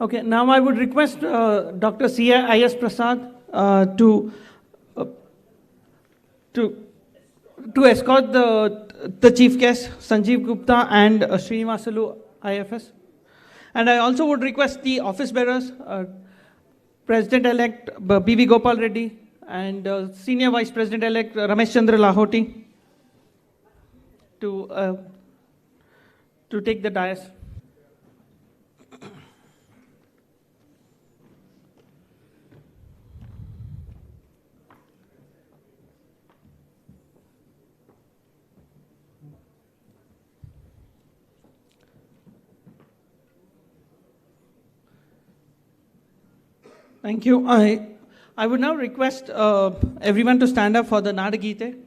Okay, now I would request Dr. C.I.S. Prasad to uh, to escort the chief guest, Sanjeev Gupta and Srinivasalu IFS. And I also would request the office bearers, President-elect B.V. Gopal Reddy and Senior Vice President-elect Ramesh Chandra Lahoti to take the dais. Thank you. I would now request everyone to stand up for the Nadagite.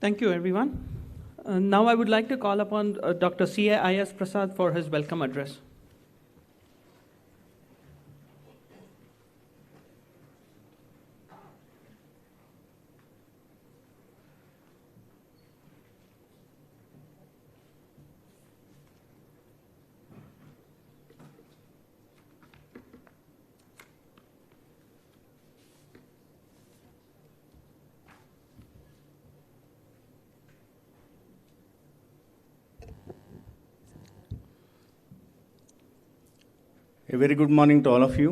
Thank you, everyone. Now I would like to call upon Dr. C.A.I.S. Prasad for his welcome address. A very good morning to all of you.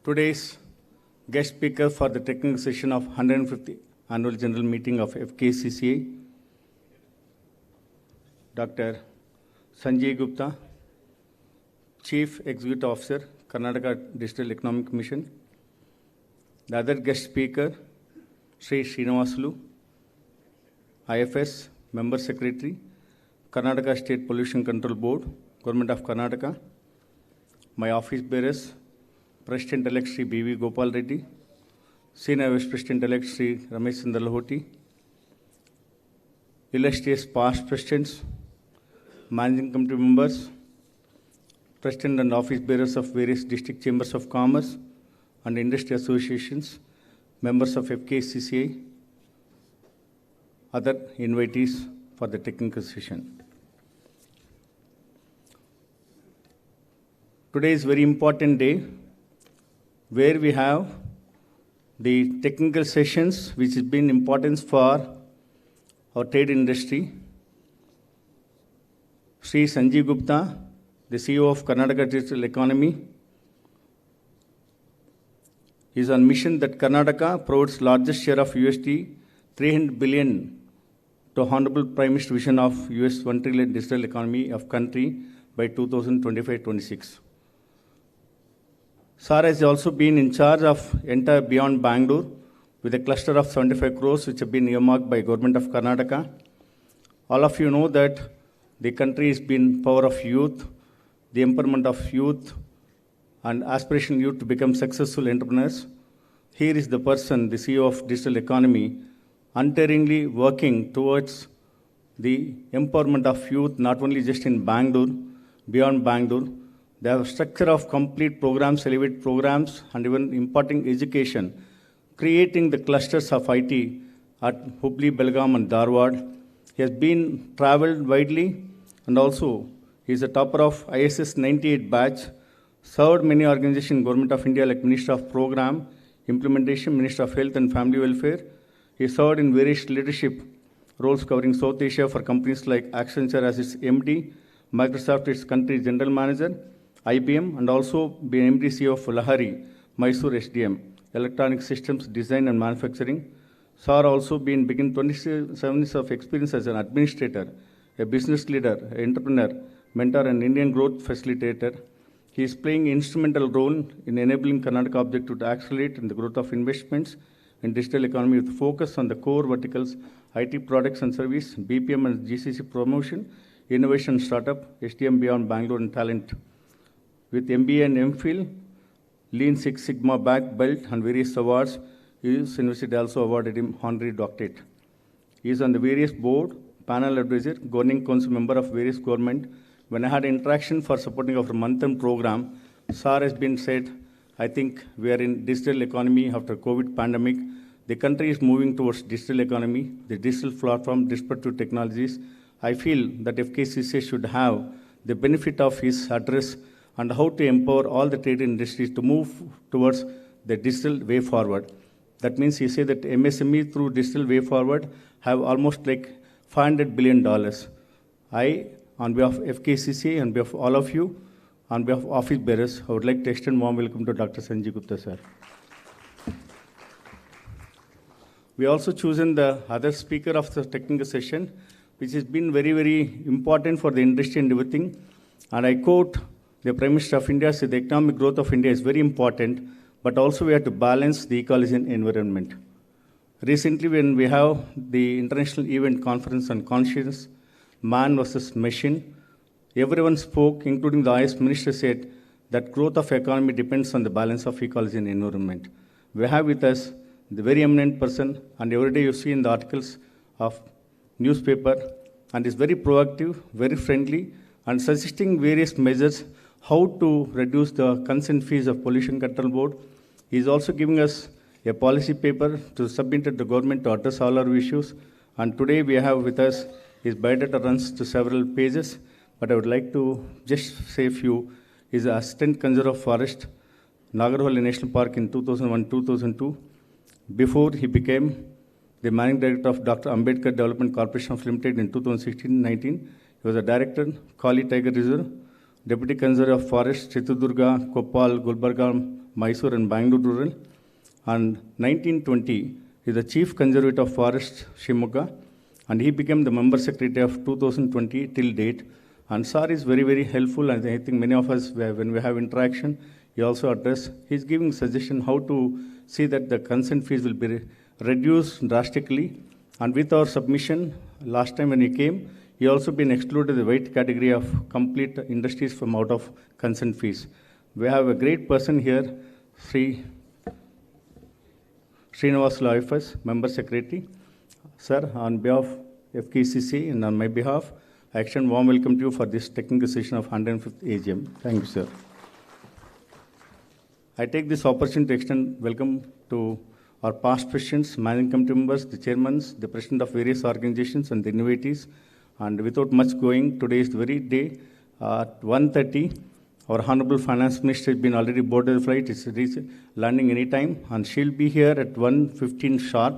Today's guest speaker for the technical session of 150th Annual General Meeting of Fkcci, Dr. Sanjay Gupta, Chief Executive Officer, Karnataka Digital Economic Commission. The other guest speaker, Sri Srinivasalu, IFS, Member Secretary, Karnataka State Pollution Control Board, Government of Karnataka. My office bearers, President-elect Sri B.V. Gopal Reddy, Senior Vice President-elect Sri Ramesh Chandra Lahoti, illustrious past presidents, managing committee members, president and office bearers of various district chambers of commerce and industry associations, members of Fkcci, other invitees for the technical session. Today is a very important day where we have the technical sessions which has been important for our trade industry. Sri Sanjay Gupta, the CEO of Karnataka Digital Economy, is on mission that Karnataka provides largest share of USD 300 billion to Honorable Prime Minister vision of US $1 trillion digital economy of country by 2025-26. Sir has also been in charge of entire Beyond Bangalore with a cluster of 75 crores which have been earmarked by Government of Karnataka. All of you know that the country has been power of youth, the empowerment of youth and aspiration youth to become successful entrepreneurs. Here is the person, the CEO of digital economy, untiringly working towards the empowerment of youth, not only just in Bangalore, beyond Bangalore. They have a structure of complete programs, elevate programs, and even imparting education, creating the clusters of IT at Hubli, Belgaum, and Dharwad. He has been traveled widely, and also he is a topper of ISS 98 batch, served many organizations in Government of India like Minister of Program, Implementation, Minister of Health and Family Welfare. He served in various leadership roles covering South Asia for companies like Accenture as its MD, Microsoft its country general manager, IBM, and also been MD CEO of Lahari, Mysore SDM, Electronic Systems Design and Manufacturing. Sir also been begin 27 years of experience as an administrator, a business leader, an entrepreneur, mentor, and Indian growth facilitator. He is playing an instrumental role in enabling Karnataka objective to accelerate in the growth of investments in digital economy with focus on the core verticals, IT products and service, BPM and GCC promotion, innovation startup, STM beyond Bangalore and talent. With MBA and MPhil, Lean Six Sigma Black Belt and various awards, US University also awarded him honorary doctorate. He is on the various board, panel advisor, governing council member of various government. When I had interaction for supporting of a month-end program, Sir has been said, I think we are in digital economy after COVID pandemic. The country is moving towards digital economy, the digital platform, disruptive technologies. I feel that Fkcci should have the benefit of his address and how to empower all the trade industries to move towards the digital way forward. That means he said that MSME through digital way forward have almost like $500 billion. I, on behalf of Fkcci, on behalf of all of you, on behalf of office bearers, I would like to extend warm welcome to Dr. Sanjay Gupta, sir. We also chosen the other speaker of the technical session, which has been very, very important for the industry and everything. And I quote the Prime Minister of India said the economic growth of India is very important, but also we have to balance the ecology and environment. Recently, when we have the international event conference on conscience, man versus machine, everyone spoke, including the IS minister said that growth of economy depends on the balance of ecology and environment. We have with us the very eminent person, and every day you see in the articles of newspaper, and is very proactive, very friendly, and suggesting various measures how to reduce the consent fees of Pollution Control Board. He is also giving us a policy paper to submit to the government to address all our issues. And today we have with us his biodata runs to several pages, but I would like to just say a few. He is Assistant Conservator of Forest, Inaugural National Park in 2001-2002. Before he became the Managing Director of Dr. Ambedkar Development Corporation of Limited in 2016-19, he He was a director, Kali Tiger Reserve, Deputy Conservator of Forest, Chitradurga, Koppal, Gulbarga, Mysore, and Bangalore Rural. And 1920, he is the Chief Conservator of Forest, Shimoga, and he became the Member Secretary of 2020 till date. And Sir is very, very helpful, and I think many of us, when we have interaction, he also address. He's giving suggestion how to see that the consent fees will be reduced drastically. And with our submission, last time when he came, he also been excluded the white category of complete industries from out of consent fees. We have a great person here, Srinivasulu IFS, Member Secretary. Sir, on behalf of Fkcci and on my behalf, I extend warm welcome to you for this technical session of 105th AGM. Thank you, sir. I take this opportunity to extend welcome to our past presidents, managing committee members, the chairmen, the president of various organizations, and the innovators. And without much going, today is the very day at 1:30. Our Honorable Finance Minister has been already boarded the flight. It's landing anytime, and she'll be here at 1:15 sharp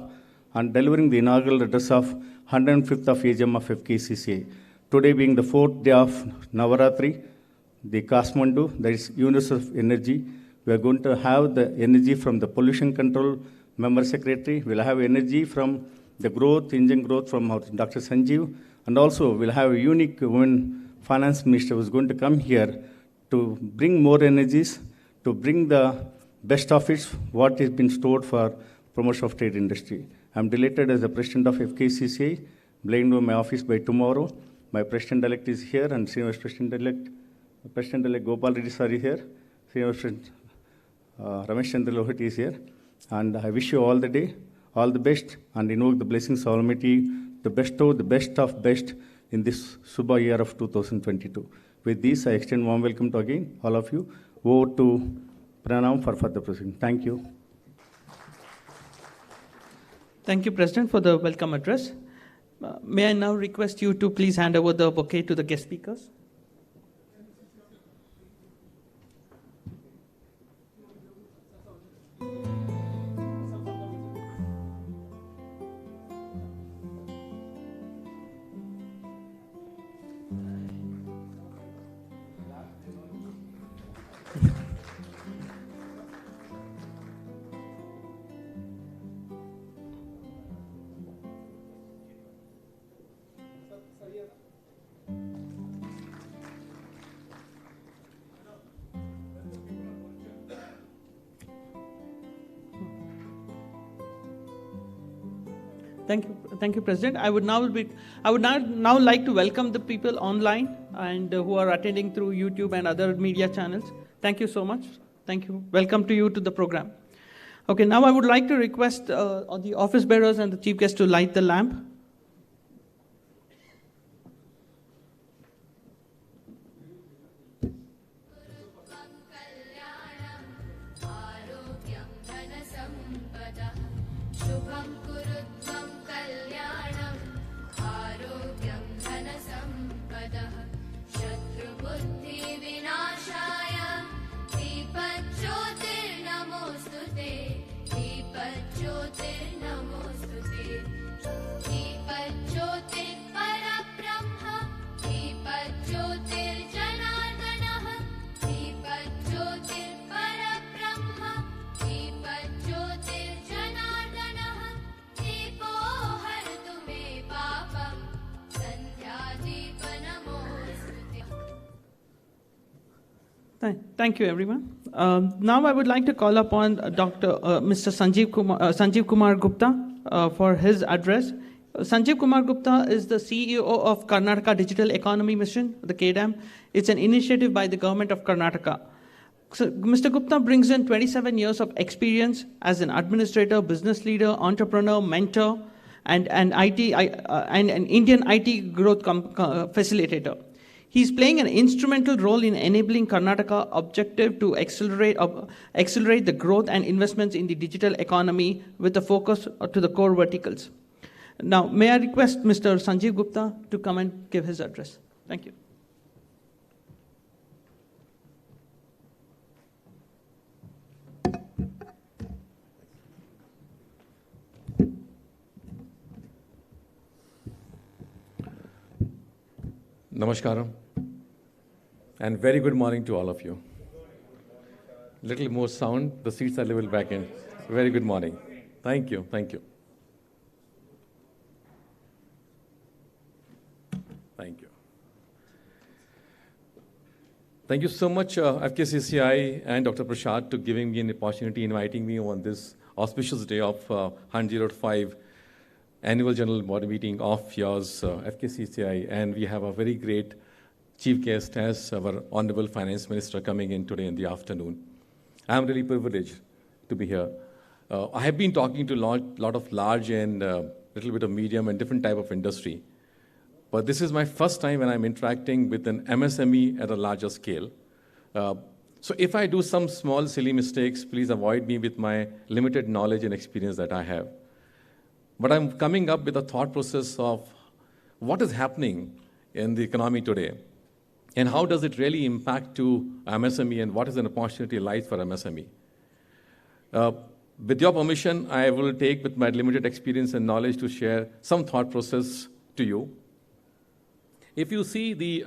and delivering the inaugural address of 105th of AGM of Fkcci. Today being the 4th day of Navaratri, the Kasmandu, that is Units of Energy. We are going to have the energy from the pollution control member secretary. We'll have energy from the growth, engine growth from Dr. Sanjeev. And also we'll have a unique woman finance minister who's going to come here to bring more energies, to bring the best of it, what has been stored for promotion of trade industry. I'm delighted as the president of Fkcci, blamed to my office by tomorrow. My president-elect is here, and senior president-elect Gopal Reddy sir is here. Senior president Ramesh Chandra Lohit is here. And I wish you all the day, all the best, and invoke the blessings of Almighty to bestow the best of best in this Subha year of 2022. With this, I extend warm welcome to again all of you. Over to Pranam for further proceeding. Thank you. Thank you, President, for the welcome address. May I now request you to please hand over the bouquet to the guest speakers? Thank you, President. I would now like to welcome the people online and who are attending through YouTube and other media channels. Thank you so much. Thank you. Welcome to you to the program. Okay, now I would like to request the office bearers and the chief guest to light the lamp. Thank you, everyone. Now I would like to call upon Mr. Sanjeev Kumar Gupta for his address. Sanjeev Kumar Gupta is the CEO of Karnataka Digital Economy Mission, the KDAM. It's an initiative by the government of Karnataka. So Mr. Gupta brings in 27 years of experience as an administrator, business leader, entrepreneur, mentor, and an Indian IT growth facilitator. He's playing an instrumental role in enabling Karnataka objective to accelerate the growth and investments in the digital economy with a focus to the core verticals. Now, may I request Mr. Sanjeev Gupta to come and give his address? Thank you. Namaskaram, and very good morning to all of you. Little more sound, the seats are a little back in. Very good morning. Thank you, thank you. Thank you. Thank you so much, Fkcci and Dr. Prashad, to giving me an opportunity, inviting me on this auspicious day of 105 Annual General Body Meeting of yours, Fkcci, and we have a very great chief guest as our Honorable Finance Minister coming in today in the afternoon. I'm really privileged to be here. I have been talking to a lot of large and little bit of medium and different type of industry. But this is my first time when I'm interacting with an MSME at a larger scale. So if I do some small silly mistakes, please avoid me with my limited knowledge and experience that I have. But I'm coming up with a thought process of what is happening in the economy today and how does it really impact to MSME and what is an opportunity lies for MSME. With your permission, I will take with my limited experience and knowledge to share some thought process to you. If you see the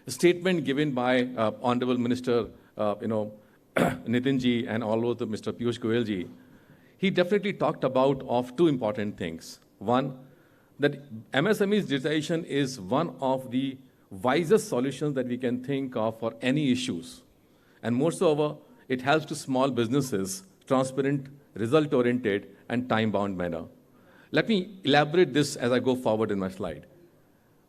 statement given by Honorable Minister, Nitinji and also Mr. Piyush Goyalji, he definitely talked about of two important things. One, that MSME's digitization is one of the wisest solutions that we can think of for any issues. And moreover, it helps to small businesses, transparent, result-oriented, and time-bound manner. Let me elaborate this as I go forward in my slide.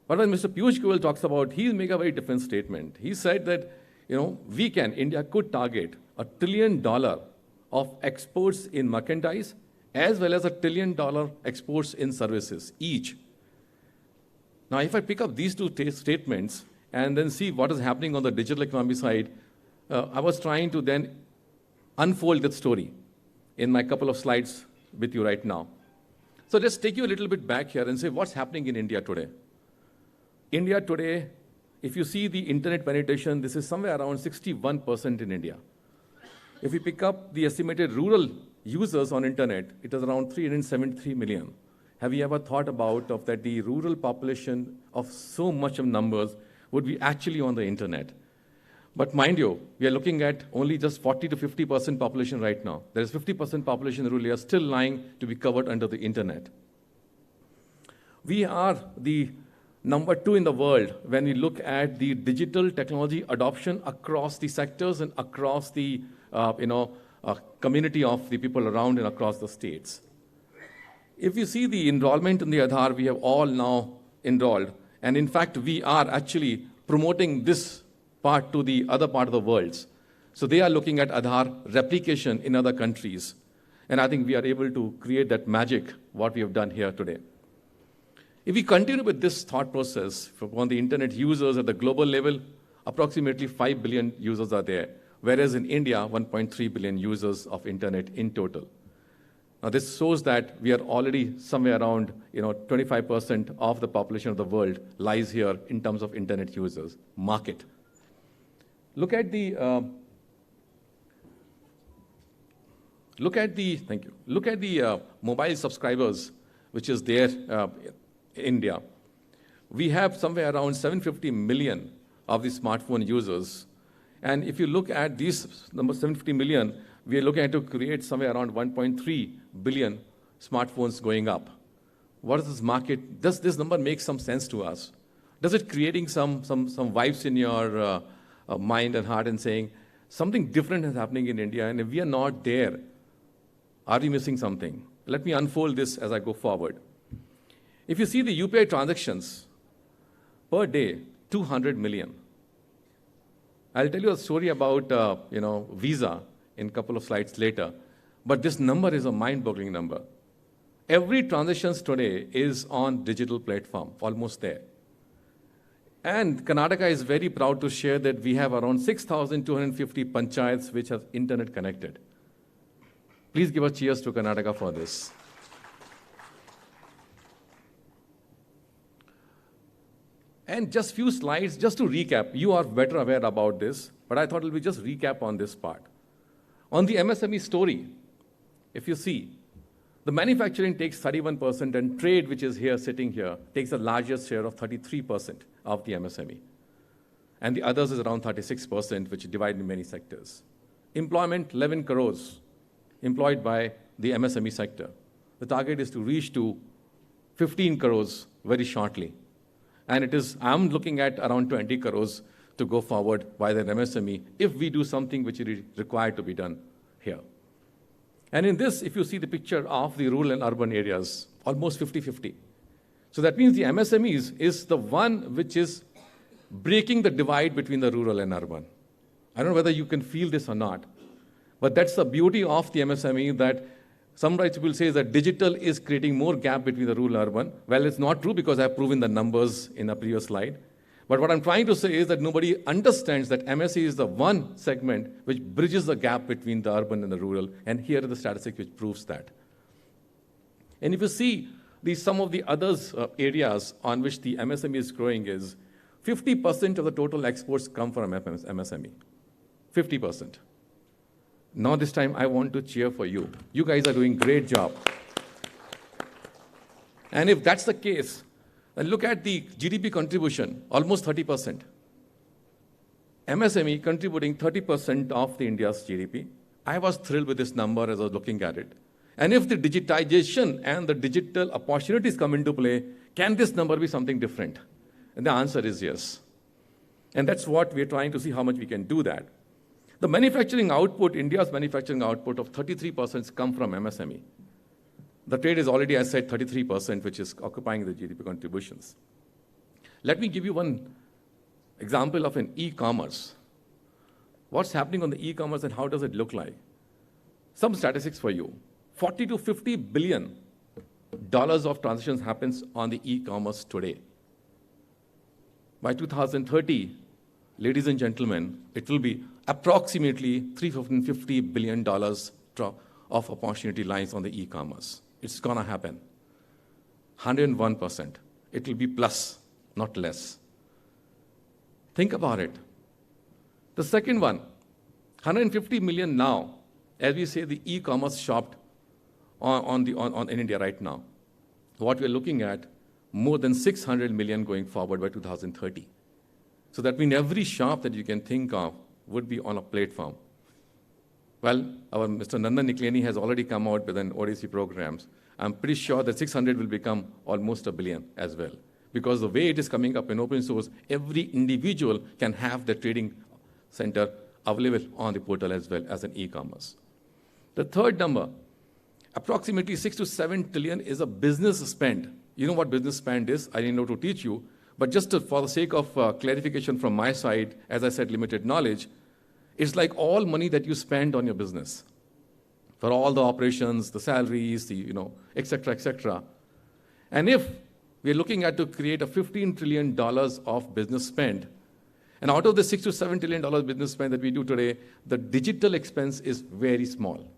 But when Mr. Piyush Goyal talks about, he makes a very different statement. He said that, India could target $1 trillion of exports in merchandise as well as $1 trillion exports in services each. Now, if I pick up these two statements and then see what is happening on the digital economy side, I was trying to then unfold that story in my couple of slides with you right now. So let's take you a little bit back here and say what's happening in India today. India today, if you see the internet penetration, this is somewhere around 61% in India. If we pick up the estimated rural users on internet, it is around 373 million. Have you ever thought about that the rural population of so much of numbers would be actually on the internet? But mind you, we are looking at only just 40 to 50% population right now. There is 50% population in rural areas still lying to be covered under the internet. We are the number 2 in the world when we look at the digital technology adoption across the sectors and across the community of the people around and across the states. If you see the enrollment in the Aadhaar, we have all now enrolled. And in fact, we are actually promoting this part to the other part of the world. So they are looking at Aadhaar replication in other countries. And I think we are able to create that magic, what we have done here today. If we continue with this thought process on the internet users at the global level, approximately 5 billion users are there, whereas in India, 1.3 billion users of internet in total. Now this shows that we are already somewhere around 25% of the population of the world lies here in terms of internet users, market. Look at the mobile subscribers, which is there India. We have somewhere around 750 million of the smartphone users. And if you look at these number 750 million, we are looking at to create somewhere around 1.3 billion smartphones going up. What is this market? Does this number make some sense to us? Does it creating some vibes in your mind and heart and saying something different is happening in India, and if we are not there, are we missing something? Let me unfold this as I go forward. If you see the UPI transactions per day, 200 million. I'll tell you a story about Visa in a couple of slides later, but this number is a mind-boggling number. Every transaction today is on digital platform, almost there. And Karnataka is very proud to share that we have around 6,250 panchayats which are internet connected. Please give a cheers to Karnataka for this. And just few slides, just to recap. You are better aware about this, but I thought it would be just recap on this part. On the MSME story, if you see, the manufacturing takes 31% and trade, which is here, sitting here, takes the largest share of 33%. of the MSME. And the others is around 36%, which is divided in many sectors. Employment, 11 crores employed by the MSME sector. The target is to reach to 15 crores very shortly. And I'm looking at around 20 crores to go forward by the MSME if we do something which is required to be done here. And in this, if you see the picture of the rural and urban areas, almost 50-50. So that means the MSMEs is the one which is breaking the divide between the rural and urban. I don't know whether you can feel this or not, but that's the beauty of the MSME, that some people say that digital is creating more gap between the rural and urban. Well, it's not true because I've proven the numbers in a previous slide. But what I'm trying to say is that nobody understands that MSE is the one segment which bridges the gap between the urban and the rural, and here are the statistics which proves that. And if you see some of the others areas on which the MSME is growing is 50% of the total exports come from MSME. 50%. Now this time I want to cheer for you. You guys are doing a great job. And if that's the case, then look at the GDP contribution, almost 30%. MSME contributing 30% of the India's GDP. I was thrilled with this number as I was looking at it. And if the digitization and the digital opportunities come into play, can this number be something different? And the answer is yes. And that's what we're trying to see how much we can do that. The manufacturing output, India's manufacturing output of 33% come from MSME. The trade is already, as I said, 33%, which is occupying the GDP contributions. Let me give you one example of an e-commerce. What's happening on the e-commerce and how does it look like? Some statistics for you. 40 to 50 billion dollars of transactions happens on the e-commerce today. By 2030, ladies and gentlemen, it will be approximately $350 billion of opportunity lies on the e-commerce. It's going to happen. 101%. It will be plus, not less. Think about it. The second one, 150 million now, as we say, the e-commerce shopped in India right now. What we're looking at, more than 600 million going forward by 2030. So that means every shop that you can think of would be on a platform. Well, our Mr. Nandan Nikleni has already come out with an ODC programs. I'm pretty sure that 600 will become almost 1 billion as well. Because the way it is coming up in open source, every individual can have the trading center available on the portal as well as an e-commerce. The third number, approximately 6 to 7 trillion is a business spend. You know what business spend is? I didn't know to teach you. But just for the sake of clarification from my side, as I said, limited knowledge, it's like all money that you spend on your business for all the operations, the salaries, et cetera, et cetera. And if we're looking at to create a $15 trillion of business spend, and out of the $6 to $7 trillion business spend that we do today, the digital expense is very small.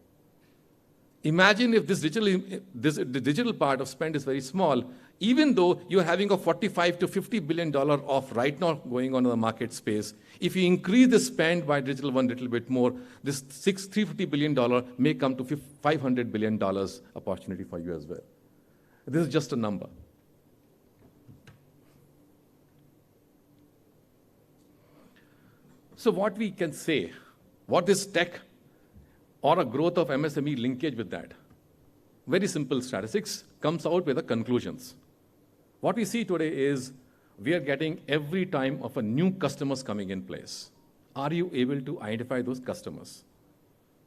Imagine if the digital part of spend is very small, even though you're having a $45 to $50 billion of right now going on in the market space. If you increase the spend by digital one little bit more, this $350 billion may come to $500 billion opportunity for you as well. This is just a number. So what we can say, what is tech or a growth of MSME linkage with that? Very simple statistics comes out with the conclusions. What we see today is we are getting every time of a new customers coming in place. Are you able to identify those customers?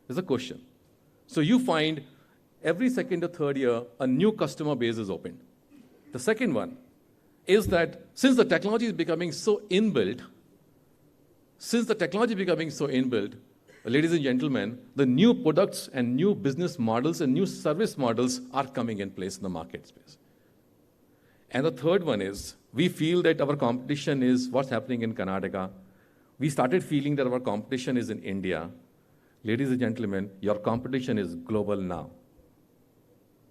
There's a question. So you find every second or third year, a new customer base is opened. The second one is that since the technology is becoming so inbuilt, ladies and gentlemen, the new products and new business models and new service models are coming in place in the market space. And the third one is, we feel that our competition is what's happening in Karnataka. We started feeling that our competition is in India. Ladies and gentlemen, your competition is global now.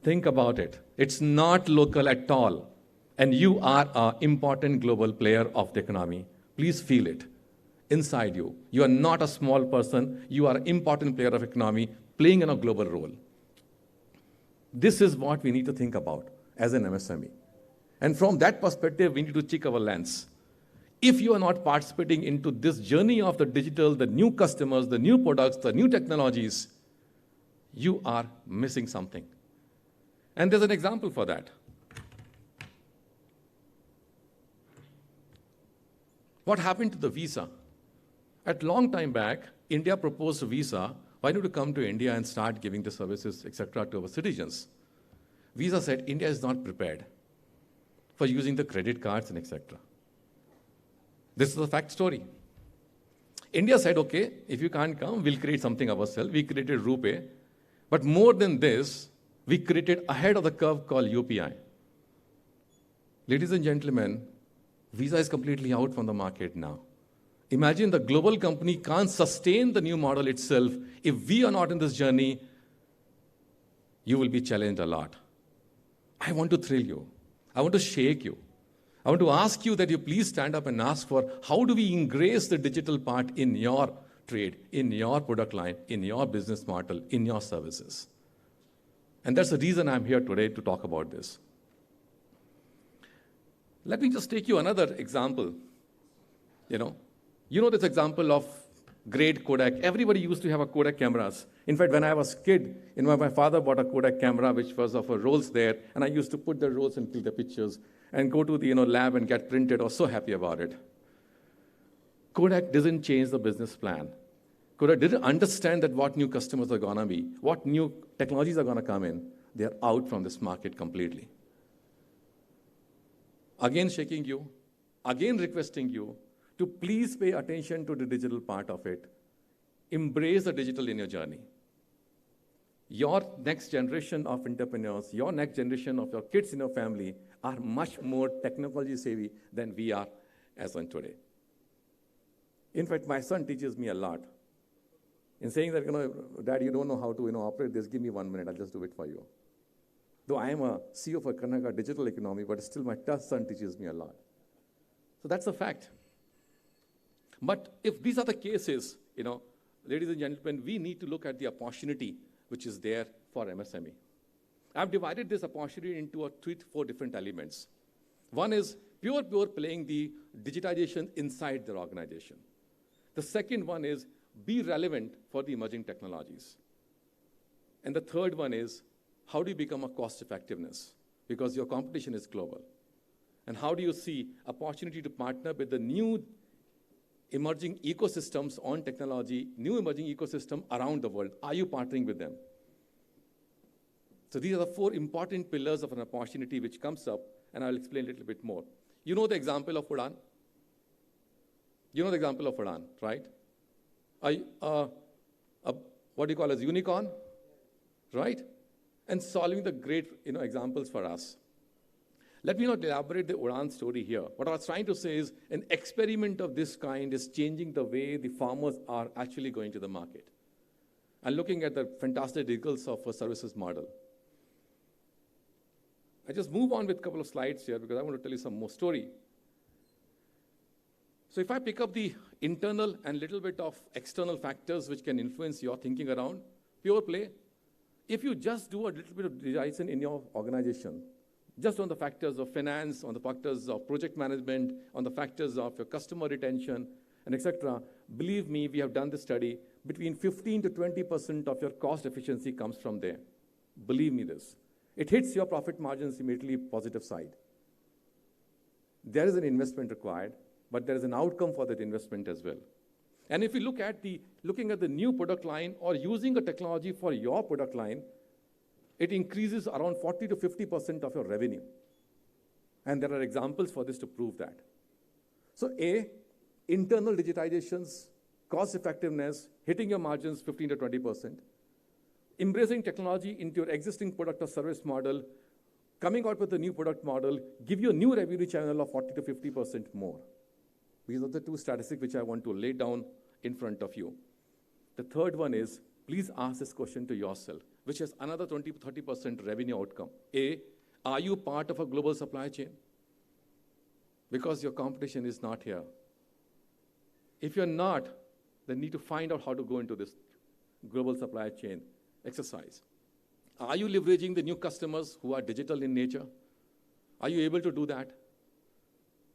Think about it. It's not local at all. And you are an important global player of the economy. Please feel it inside you. You are not a small person. You are an important player of economy playing in a global role. This is what we need to think about as an MSME. And from that perspective, we need to check our lens. If you are not participating into this journey of the digital, the new customers, the new products, the new technologies, you are missing something. And there's an example for that. What happened to the visa? At long time back, India proposed a visa. Why don't you come to India and start giving the services, etc., to our citizens? Visa said India is not prepared for using the credit cards and etc. This is a fact story. India said, okay, if you can't come, we'll create something ourselves. We created RuPay. But more than this, we created ahead of the curve called UPI. Ladies and gentlemen, Visa is completely out from the market now. Imagine the global company can't sustain the new model itself. If we are not in this journey, you will be challenged a lot. I want to thrill you. I want to shake you. I want to ask you that you please stand up and ask for how do we embrace the digital part in your trade, in your product line, in your business model, in your services. And that's the reason I'm here today to talk about this. Let me just take you another example. You know this example of great Kodak. Everybody used to have a Kodak cameras. In fact, when I was a kid, my father bought a Kodak camera, which was of a rolls there, and I used to put the rolls and click the pictures and go to the lab and get printed. I was so happy about it. Kodak didn't change the business plan. Kodak didn't understand that what new customers are going to be, what new technologies are going to come in. They're out from this market completely. Again shaking you, again requesting you to please pay attention to the digital part of it. Embrace the digital in your journey. Your next generation of entrepreneurs, your next generation of your kids in your family are much more technology savvy than we are as on today. In fact, my son teaches me a lot. In saying that, Dad, you don't know how to operate this, give me 1 minute, I'll just do it for you. Though I am a CEO for Karnataka Digital Economy, but still my son teaches me a lot. So that's a fact. But if these are the cases, ladies and gentlemen, we need to look at the opportunity which is there for MSME. I've divided this opportunity into 4 different elements. One is pure playing the digitization inside their organization. The second one is be relevant for the emerging technologies. And the third one is how do you become a cost effectiveness? Because your competition is global. And how do you see opportunity to partner with the new emerging ecosystems on technology, new emerging ecosystem around the world? Are you partnering with them? So these are the 4 important pillars of an opportunity which comes up, and I'll explain a little bit more. You know the example of Udan? You know the example of Udan, right? What do you call as unicorn, right? And solving the great examples for us. Let me not elaborate the Udan story here. What I was trying to say is an experiment of this kind is changing the way the farmers are actually going to the market and looking at the fantastic results of a services model. I just move on with a couple of slides here because I want to tell you some more story. So if I pick up the internal and little bit of external factors which can influence your thinking around, pure play, if you just do a little bit of digitization in your organization, just on the factors of finance, on the factors of project management, on the factors of your customer retention, and etc., believe me, we have done the study, between 15 to 20% of your cost efficiency comes from there. Believe me this. It hits your profit margins immediately positive side. There is an investment required, but there is an outcome for that investment as well. And if you look at looking at the new product line or using a technology for your product line, it increases around 40 to 50% of your revenue. And there are examples for this to prove that. So internal digitizations, cost effectiveness, hitting your margins 15 to 20%, embracing technology into your existing product or service model, coming out with a new product model, give you a new revenue channel of 40 to 50% more. These are the 2 statistics which I want to lay down in front of you. The third one is, please ask this question to yourself, which has another 20 to 30% revenue outcome. Are you part of a global supply chain? Because your competition is not here. If you're not, then need to find out how to go into this global supply chain exercise. Are you leveraging the new customers who are digital in nature? Are you able to do that?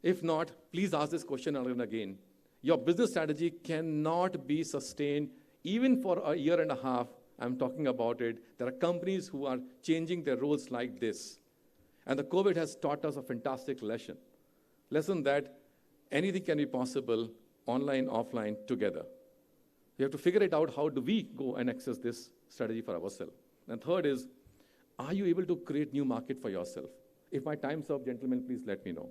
If not, please ask this question again and again. Your business strategy cannot be sustained even for a year and a half. I'm talking about it. There are companies who are changing their roles like this. And the COVID has taught us a fantastic lesson. Lesson that anything can be possible online, offline, together. We have to figure it out, how do we go and access this strategy for ourselves? And third is, are you able to create new market for yourself? If my time's up, gentlemen, please let me know.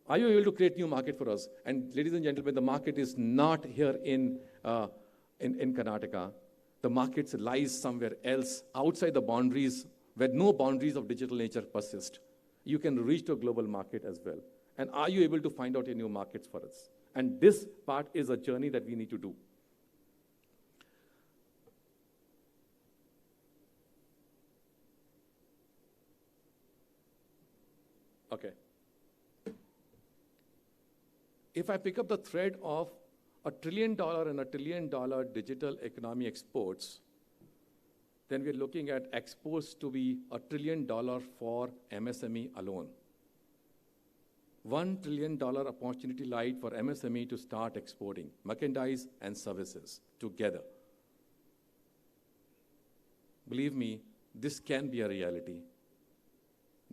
Are you able to create new market for us? And ladies and gentlemen, the market is not here in Karnataka. The market lies somewhere else, outside the boundaries, where no boundaries of digital nature persist. You can reach to a global market as well. And are you able to find out a new markets for us? And this part is a journey that we need to do. Okay. If I pick up the thread of $1 trillion and $1 trillion digital economy exports, then we're looking at exports to be $1 trillion for MSME alone. $1 trillion opportunity lied for MSME to start exporting merchandise and services together. Believe me, this can be a reality.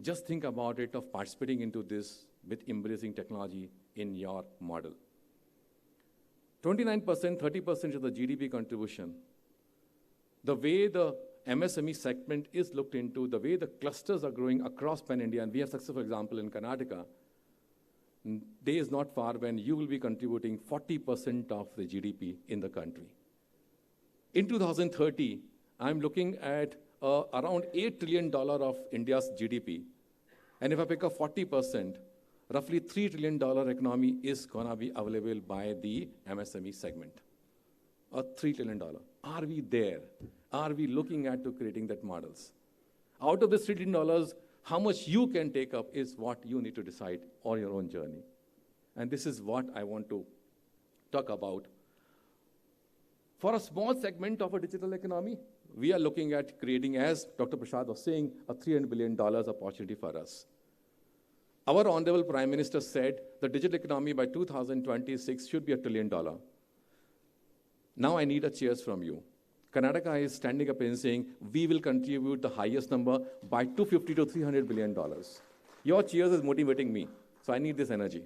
Just think about it of participating into this with embracing technology in your model. 29%, 30% of the GDP contribution. The way the MSME segment is looked into, the way the clusters are growing across pan-India, and we have successful example in Karnataka, day is not far when you will be contributing 40% of the GDP in the country. In 2030, I'm looking at around $8 trillion of India's GDP. And if I pick up 40%, roughly $3 trillion economy is going to be available by the MSME segment. $3 trillion. Are we there? Are we looking at to creating that models? Out of this $3 trillion, how much you can take up is what you need to decide on your own journey. And this is what I want to talk about. For a small segment of a digital economy, we are looking at creating, as Dr. Prasad was saying, a $300 billion opportunity for us. Our Honorable Prime Minister said the digital economy by 2026 should be $1 trillion. Now I need a cheers from you. Karnataka is standing up and saying, we will contribute the highest number by $250 to $300 billion. Your cheers is motivating me, so I need this energy.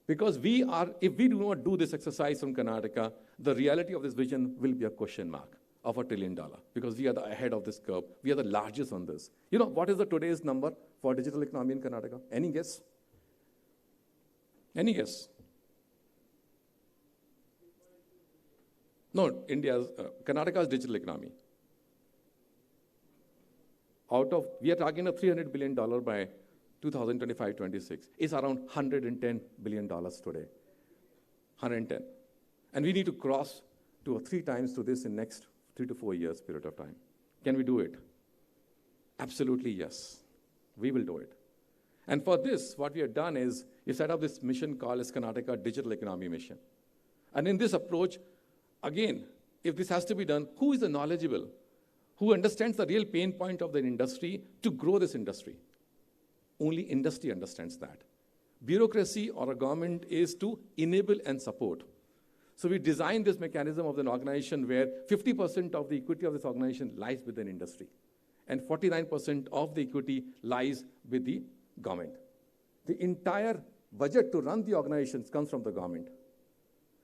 Because if we do not do this exercise from Karnataka, the reality of this vision will be a question mark of $1 trillion, because we are ahead of this curve. We are the largest on this. You know, what is the today's number for digital economy in Karnataka? Any guess? Any guess? No, Karnataka's digital economy. We are targeting a $300 billion by 2025-26. It's around $110 billion today. 110. And we need to cross to 3 times to this in next 3 to 4 years period of time. Can we do it? Absolutely yes. We will do it. And for this, what we have done is, we set up this mission called as Karnataka Digital Economy Mission. And in this approach, again, if this has to be done, who is the knowledgeable? Who understands the real pain point of the industry to grow this industry? Only industry understands that. Bureaucracy or a government is to enable and support. So we designed this mechanism of an organization where 50% of the equity of this organization lies within industry, and 49% of the equity lies with the government. The entire budget to run the organizations comes from the government.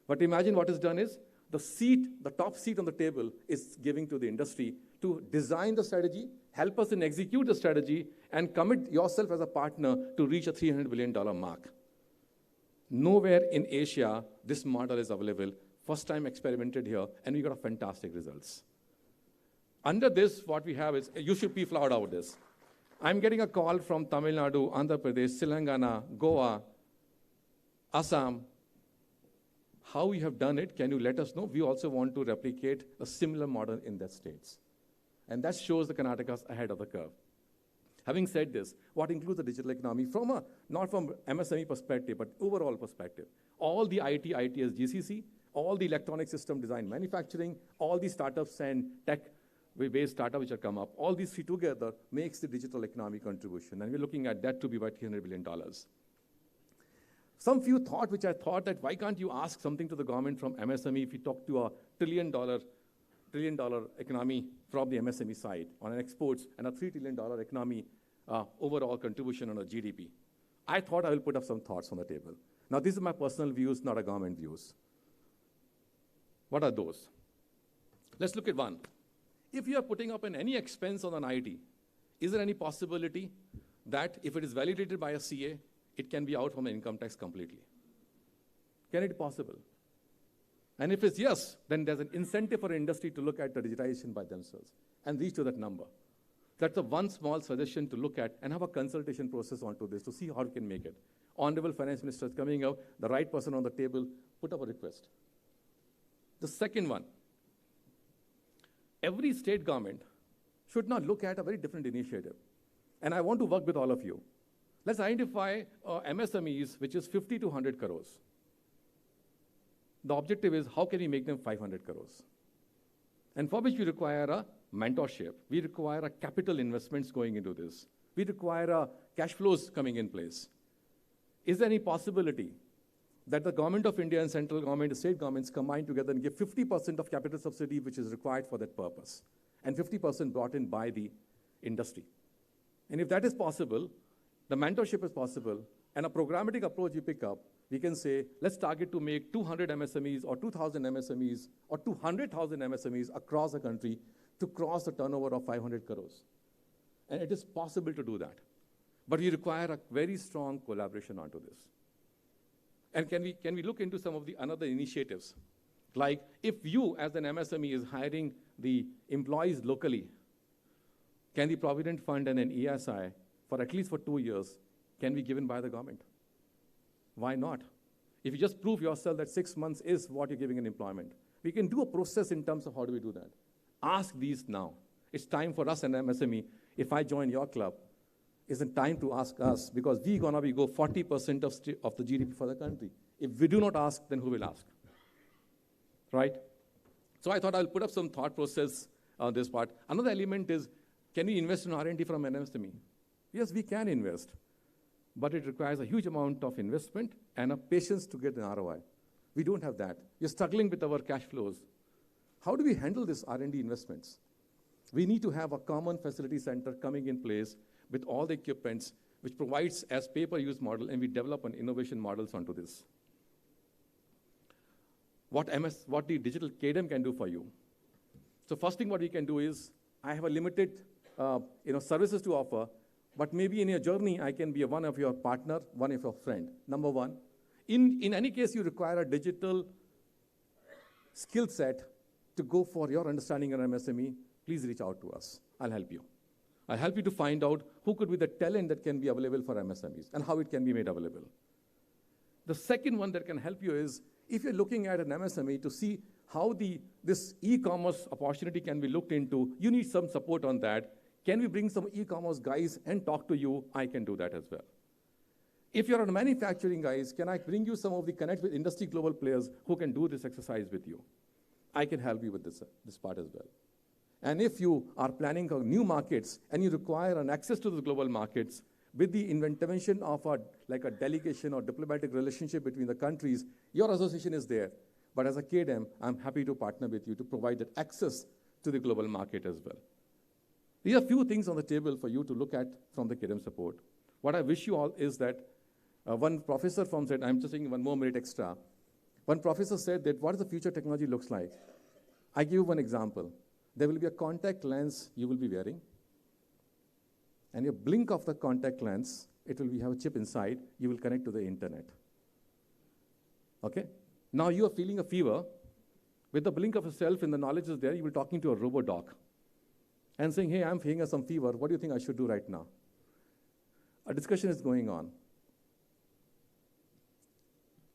But imagine what is done is, the top seat on the table is giving to the industry to design the strategy, help us in execute the strategy, and commit yourself as a partner to reach a $300 billion mark. Nowhere in Asia, this model is available. First time experimented here, and we got fantastic results. Under this, what we have is, you should be proud of this. I'm getting a call from Tamil Nadu, Andhra Pradesh, Telangana, Goa, Assam. How you have done it, can you let us know? We also want to replicate a similar model in their states. And that shows the Karnataka's ahead of the curve. Having said this, what includes the digital economy not from MSME perspective, but overall perspective. All the ITS GCC, all the electronic system design manufacturing, all the startups and tech based startup which have come up. All these three together makes the digital economy contribution, and we're looking at that to be about $300 billion. Some few thought, which I thought that why can't you ask something to the government from MSME if you talk to a $1 trillion economy from the MSME side on an exports and a $3 trillion economy overall contribution on a GDP. I thought I will put up some thoughts on the table. Now, these are my personal views, not a government views. What are those? Let's look at one. If you are putting up any expense on an IT, is there any possibility that if it is validated by a CA, it can be out from the income tax completely? Can it be possible? And if it's yes, then there's an incentive for industry to look at the digitization by themselves and reach to that number. That's a one small suggestion to look at and have a consultation process onto this to see how we can make it. Honorable Finance Minister is coming out, the right person on the table, put up a request. The second one, every state government should not look at a very different initiative. And I want to work with all of you. Let's identify MSMEs, which is 50 to 100 crores. The objective is how can we make them 500 crores? And for which we require a mentorship. We require a capital investments going into this. We require a cash flows coming in place. Is there any possibility that the government of India and central government, the state governments combine together and give 50% of capital subsidy which is required for that purpose, and 50% brought in by the industry? And if that is possible, the mentorship is possible, and a programmatic approach we pick up, we can say, let's target to make 200 MSMEs or 2,000 MSMEs or 200,000 MSMEs across the country to cross the turnover of 500 crores. And it is possible to do that. But we require a very strong collaboration onto this. And can we look into some of the other initiatives? Like if you as an MSME is hiring the employees locally, can the Provident Fund and an ESI for at least for 2 years can be given by the government? Why not? If you just prove yourself that 6 months is what you're giving in employment, we can do a process in terms of how do we do that. Ask these now. It's time for us and MSME. If I join your club, it's time to ask us because we're going to go 40% of the GDP for the country. If we do not ask, then who will ask? Right? So I thought I'll put up some thought process on this part. Another element is, can we invest in R&D from an MSME? Yes, we can invest, but it requires a huge amount of investment and a patience to get an ROI. We don't have that. We're struggling with our cash flows. How do we handle this R&D investments? We need to have a common facility center coming in place with all the equipments, which provides as pay-per-use model, and we develop an innovation models onto this. What the digital KDM can do for you. So first thing what we can do is, I have a limited services to offer, but maybe in your journey, I can be one of your partner, one of your friend. Number one, in any case, you require a digital skill set to go for your understanding of MSME, please reach out to us. I'll help you. I'll help you to find out who could be the talent that can be available for MSMEs and how it can be made available. The second one that can help you is, if you're looking at an MSME to see how this e-commerce opportunity can be looked into, you need some support on that. Can we bring some e-commerce guys and talk to you? I can do that as well. If you're on manufacturing guys, can I bring you some of the connect with industry global players who can do this exercise with you? I can help you with this part as well. And if you are planning new markets and you require an access to the global markets, with the intervention of a delegation or diplomatic relationship between the countries, your association is there. But as a KDM, I'm happy to partner with you to provide that access to the global market as well. These are a few things on the table for you to look at from the KDM support. What I wish you all is that one professor from said, I'm just saying one more minute extra. One professor said that what does the future technology looks like? I give you one example. There will be a contact lens you will be wearing. And your blink of the contact lens, it will have a chip inside, you will connect to the internet. Okay? Now you are feeling a fever. With the blink of yourself and the knowledge is there, you will be talking to a robot doc and saying, hey, I'm feeling some fever. What do you think I should do right now? A discussion is going on.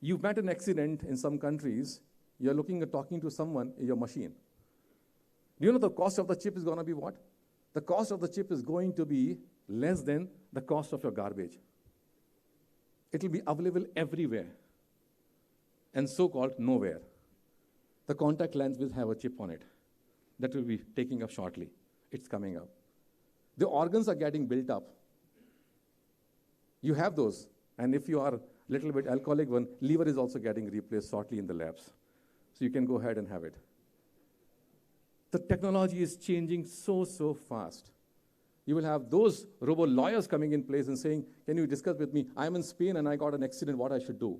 You've met an accident in some countries. You're looking at talking to someone in your machine. Do you know the cost of the chip is going to be what? The cost of the chip is going to be less than the cost of your garbage. It will be available everywhere and so-called nowhere. The contact lens will have a chip on it. that will be taking up shortly. It's coming up. The organs are getting built up. You have those. And if you are a little bit alcoholic one, liver is also getting replaced shortly in the labs. So you can go ahead and have it. The technology is changing so fast. You will have those robo-lawyers coming in place and saying, can you discuss with me, I'm in Spain and I got an accident, what I should do?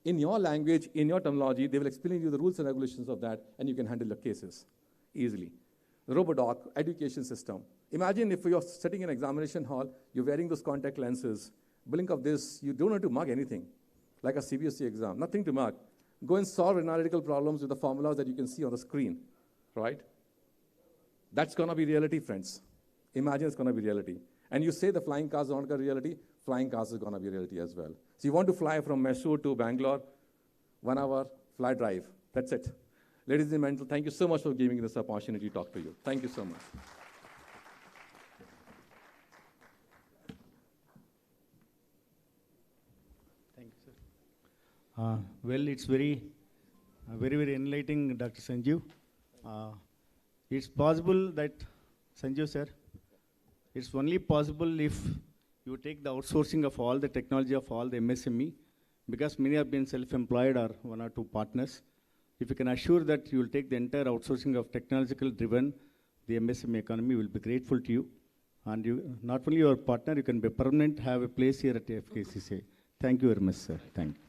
In your language, in your terminology, they will explain you the rules and regulations of that, and you can handle the cases easily. The RoboDoc, education system. Imagine if you're sitting in an examination hall, you're wearing those contact lenses, blink of this, you don't have to mug anything, like a CBSE exam, nothing to mug. Go and solve analytical problems with the formulas that you can see on the screen, right? That's going to be reality, friends. Imagine it's going to be reality. And you say the flying cars are not going to be reality, flying cars is going to be reality as well. So you want to fly from Mysore to Bangalore, 1 hour, fly drive. That's it. Ladies and gentlemen, thank you so much for giving me this opportunity to talk to you. Thank you so much. Thank you, sir. Well, it's very enlightening, Dr. Sanjeev. It's possible that, Sanjeev sir, it's only possible if you take the outsourcing of all the technology of all the MSME, because many have been self-employed or 1 or 2 partners. If you can assure that you will take the entire outsourcing of technological driven, the MSME economy will be grateful to you. And you, not only your partner, you can be permanent, have a place here at Fkcci. Thank you very much, sir. Thank you.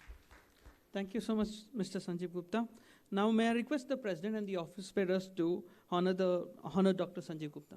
Thank you so much, Mr. Sanjeev Gupta. Now, may I request the President and the office bearers to honor Dr. Sanjeev Gupta.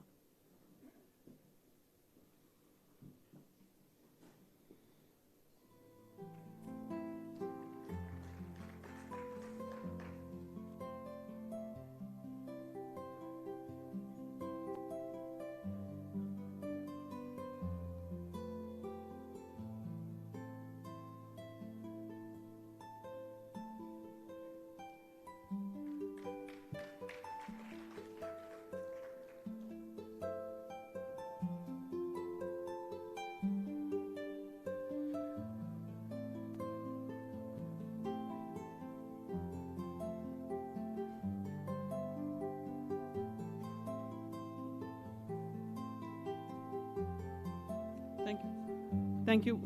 Thank you.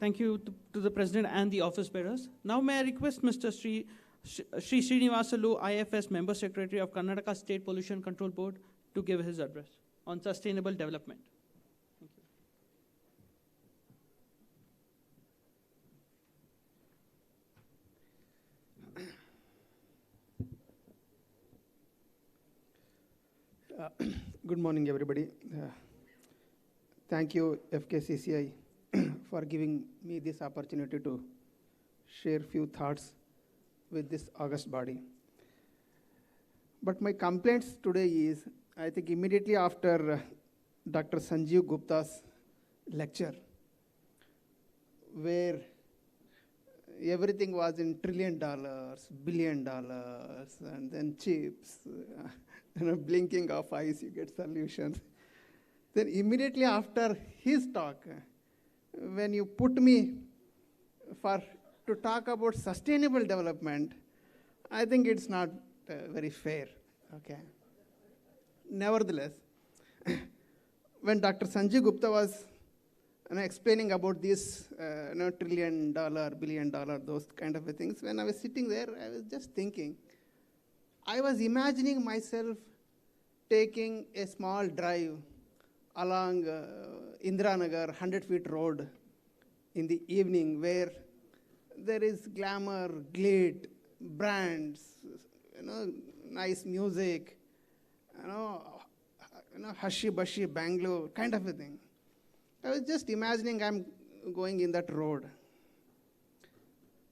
Thank you to the President and the office bearers. Now may I request Mr. Sri Srinivasalu, IFS Member Secretary of Karnataka State Pollution Control Board, to give his address on sustainable development. Thank you. Good morning, everybody. Thank you, Fkcci, for giving me this opportunity to share few thoughts with this august body. But my complaints today is, I think immediately after Dr. Sanjeev Gupta's lecture, where everything was in $1 trillion, $1 billion, and then chips, blinking of eyes, you get solutions. Then immediately after his talk, when you put me to talk about sustainable development, I think it's not very fair. Okay. Nevertheless, when Dr. Sanjeev Gupta was explaining about this $1 trillion, $1 billion, those kind of things, when I was sitting there, I was just thinking, I was imagining myself taking a small drive along Indranagar 100-feet road in the evening, where there is glamour, glitz, brands, nice music, hushy-bushy Bangalore, kind of a thing. I was just imagining I'm going in that road.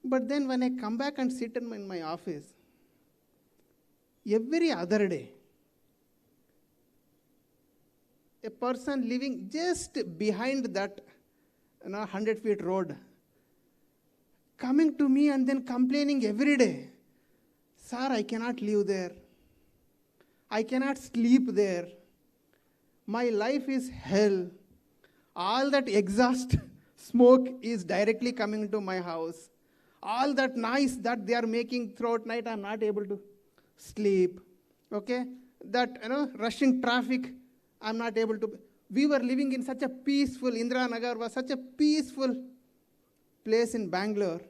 But then when I come back and sit in my office, every other day, a person living just behind that 100-feet road, coming to me and then complaining every day, sir, I cannot live there. I cannot sleep there. My life is hell. All that exhaust smoke is directly coming to my house. All that noise that they are making throughout night, I'm not able to sleep. Okay? that rushing traffic, I'm not able to. We were living in such a peaceful, Indira Nagar was such a peaceful place in Bangalore.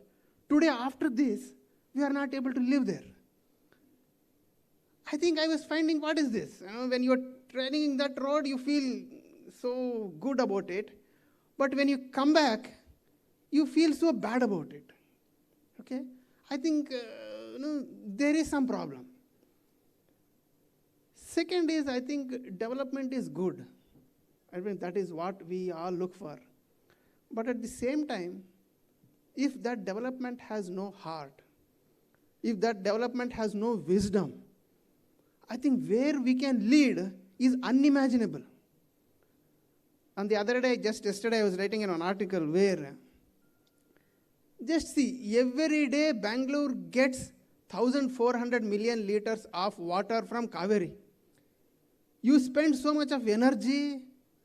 Today, after this, we are not able to live there. I think I was finding, what is this? When you're treading that road, you feel so good about it. But when you come back, you feel so bad about it. Okay? I think there is some problem. Second is, I think development is good. I mean, that is what we all look for. But at the same time, if that development has no heart, if that development has no wisdom, I think where we can lead is unimaginable. And the other day, just yesterday, I was writing in an article where, just see, every day Bangalore gets 1,400 million liters of water from Kaveri. You spend so much of energy,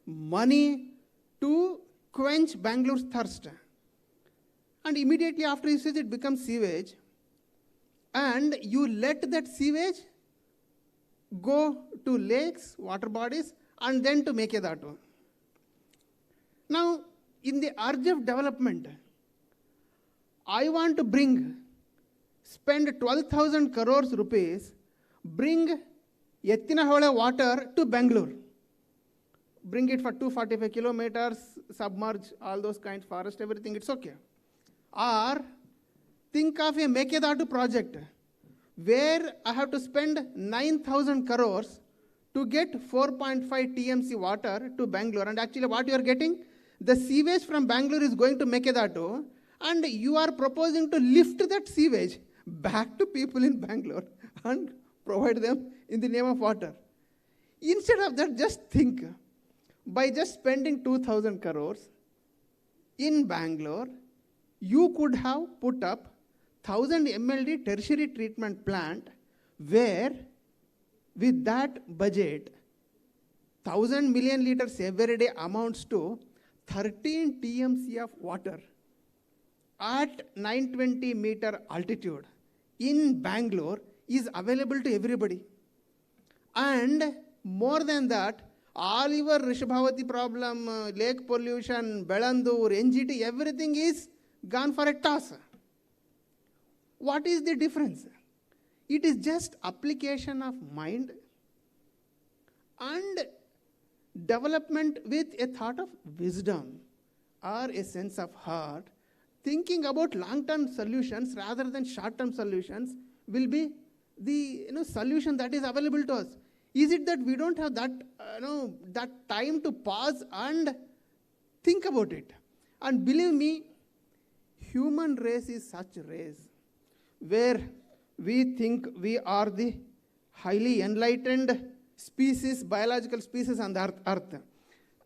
money to quench Bangalore's thirst. And immediately after usage, it becomes sewage. And you let that sewage go to lakes, water bodies, and then to Mekedatu. Now, in the urge of development, I want to spend 12,000 crores rupees, bring Yettinahole water to Bangalore. Bring it for 245 kilometers, submerge all those kinds, forest, everything, it's okay. Or think of a Mekedatu project where I have to spend 9,000 crores to get 4.5 TMC water to Bangalore. And actually what you are getting, the sewage from Bangalore is going to Mekedatu, and you are proposing to lift that sewage back to people in Bangalore and provide them in the name of water. Instead of that, just think, by just spending 2,000 crores in Bangalore, you could have put up 1,000 MLD tertiary treatment plant where, with that budget, 1,000 million liters every day amounts to 13 TMC of water at 920 meter altitude in Bangalore is available to everybody. And more than that, all your Rishabhavati problem, lake pollution, Belandur, NGT, everything is gone for a toss. What is the difference? It is just application of mind and development with a thought of wisdom or a sense of heart. Thinking about long-term solutions rather than short-term solutions will be the solution that is available to us. Is it that we don't have that, that time to pause and think about it? And believe me, human race is such a race where we think we are the highly enlightened species, biological species on the earth.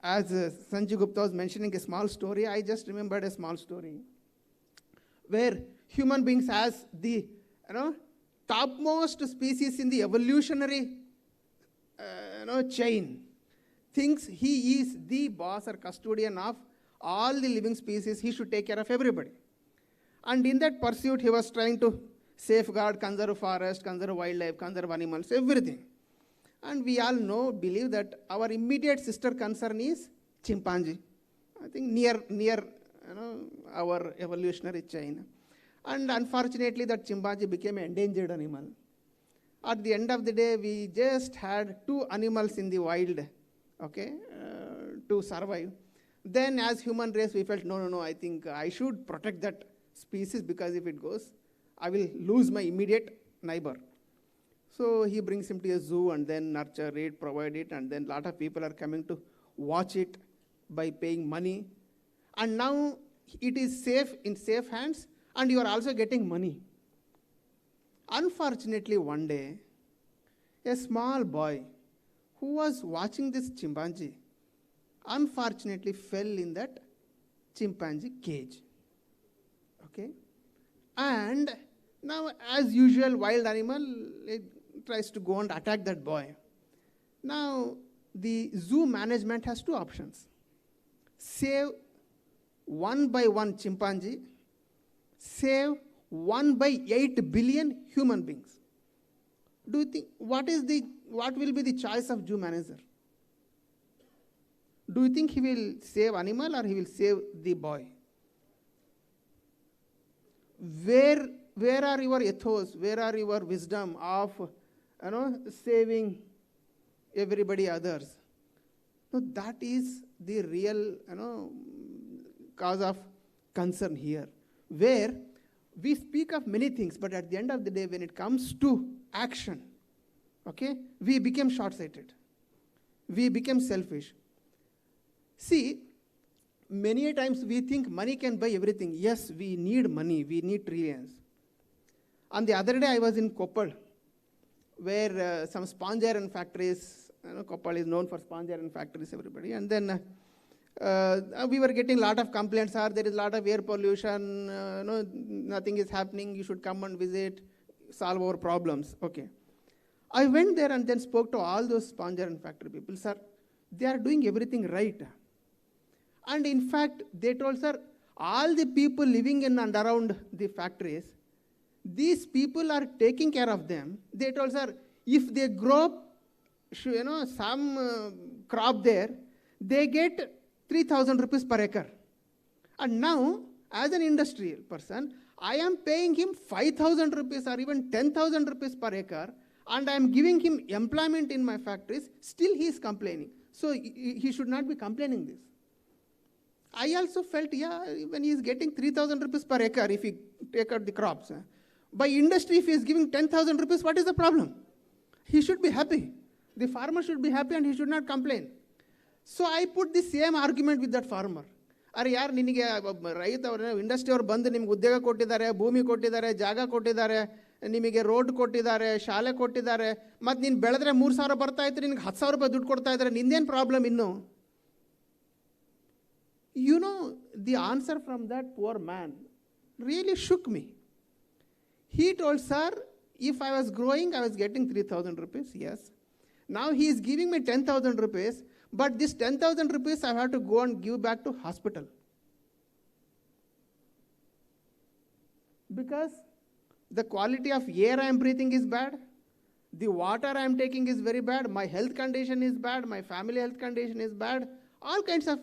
As Sanjay Gupta was mentioning a small story, I just remembered a small story where human beings as the topmost species in the evolutionary chain thinks he is the boss or custodian of all the living species. He should take care of everybody. And in that pursuit, he was trying to safeguard, conserve forest, conserve wildlife, conserve animals, everything. And we all believe that our immediate sister concern is chimpanzee. I think near our evolutionary chain. And unfortunately, that chimpanzee became an endangered animal. At the end of the day, we just had 2 animals in the wild, to survive. Then as human race, we felt, no, I think I should protect that species, because if it goes, I will lose my immediate neighbor. So he brings him to a zoo and then nurture it, provide it, and then a lot of people are coming to watch it by paying money. And now it is safe in safe hands, and you are also getting money. Unfortunately, one day, a small boy who was watching this chimpanzee unfortunately fell in that chimpanzee cage. Okay? And now, as usual, wild animal, it tries to go and attack that boy. Now, the zoo management has 2 options. Save 1 by 1 chimpanzee, save 1 by 8 billion human beings. Do you think, what is the what will be the choice of zoo manager? Do you think he will save animal or he will save the boy? Where are your ethos? Where are your wisdom of saving everybody others? So that is the real cause of concern here, where we speak of many things, but at the end of the day, when it comes to action, okay, we became short-sighted. We became selfish. See, many times we think money can buy everything. Yes, we need money. We need trillions. On the other day, I was in Koppal, where some sponge iron factories, Koppal is known for sponge iron factories, everybody. And then we were getting a lot of complaints, sir, there is a lot of air pollution, nothing is happening, you should come and visit, solve our problems. Okay. I went there and then spoke to all those sponge iron factory people, sir, they are doing everything right. And in fact, they told, sir, all the people living in and around the factories, these people are taking care of them. They told, sir, if they grow some crop there, they get 3,000 rupees per acre. And now, as an industrial person, I am paying him 5,000 rupees or even 10,000 rupees per acre, and I am giving him employment in my factories, still he is complaining. So he should not be complaining this. I also felt, yeah, when he is getting 3,000 rupees per acre, if he take out the crops, by industry, if he is giving 10,000 rupees, what is the problem? He should be happy. The farmer should be happy and he should not complain. So I put the same argument with that farmer. ಅರೆ ಯಾರು ನಿನಗೆ ರೈತವ್ರ industry ಅವ್ರು ಬಂದು ನಿಮ್ಗೆ ಉದ್ಯೋಗ ಕೊಟ್ಟಿದ್ದಾರೆ, ಭೂಮಿ ಕೊಟ್ಟಿದ್ದಾರೆ, ಜಾಗ ಕೊಟ್ಟಿದ್ದಾರೆ, ನಿಮಗೆ ರೋಡ್ ಕೊಟ್ಟಿದ್ದಾರೆ, ಶಾಲೆ ಕೊಟ್ಟಿದ್ದಾರೆ, ಮತ್ತು ನೀನು ಬೆಳೆದ್ರೆ 3,000 ಬರ್ತಾ ಇತ್ತು, ನಿನಗೆ 10,000 ರೂಪಾಯಿ ದುಡ್ಡು ಕೊಡ್ತಾ ಇದ್ದಾರೆ, ನಿಂದೇನು ಪ್ರಾಬ್ಲಮ್ ಇನ್ನು? You know, the answer from that poor man really shook me. He told, sir, if I was growing, I was getting 3,000 rupees, yes. Now he is giving me 10,000 rupees, but this 10,000 rupees I have to go and give back to hospital. Because the quality of air I am breathing is bad, the water I am taking is very bad, my health condition is bad, my family health condition is bad, all kinds of,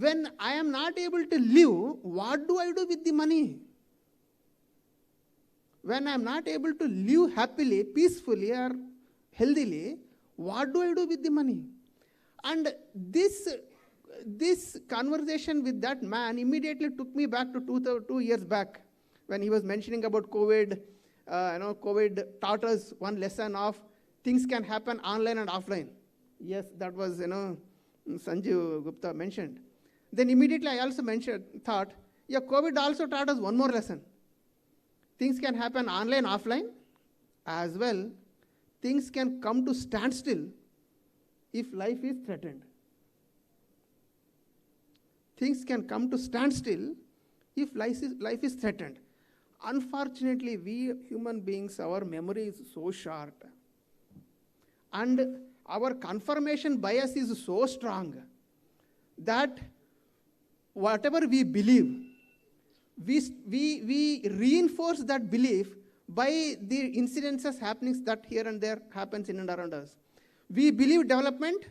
when I am not able to live, what do I do with the money? When I am not able to live happily, peacefully, or healthily, what do I do with the money? And this conversation with that man immediately took me back to 2 years back, when he was mentioning about COVID. COVID taught us one lesson of things can happen online and offline. Yes, that was, Sanjeev Gupta mentioned. Then immediately I also thought, yeah, COVID also taught us one more lesson. Things can happen online, offline, as well. Things can come to standstill if life is threatened. Things can come to standstill if life is threatened. Unfortunately, we human beings, our memory is so short. And our confirmation bias is so strong that whatever we believe, we reinforce that belief by the incidences, happenings that here and there happens in and around us. We believe development,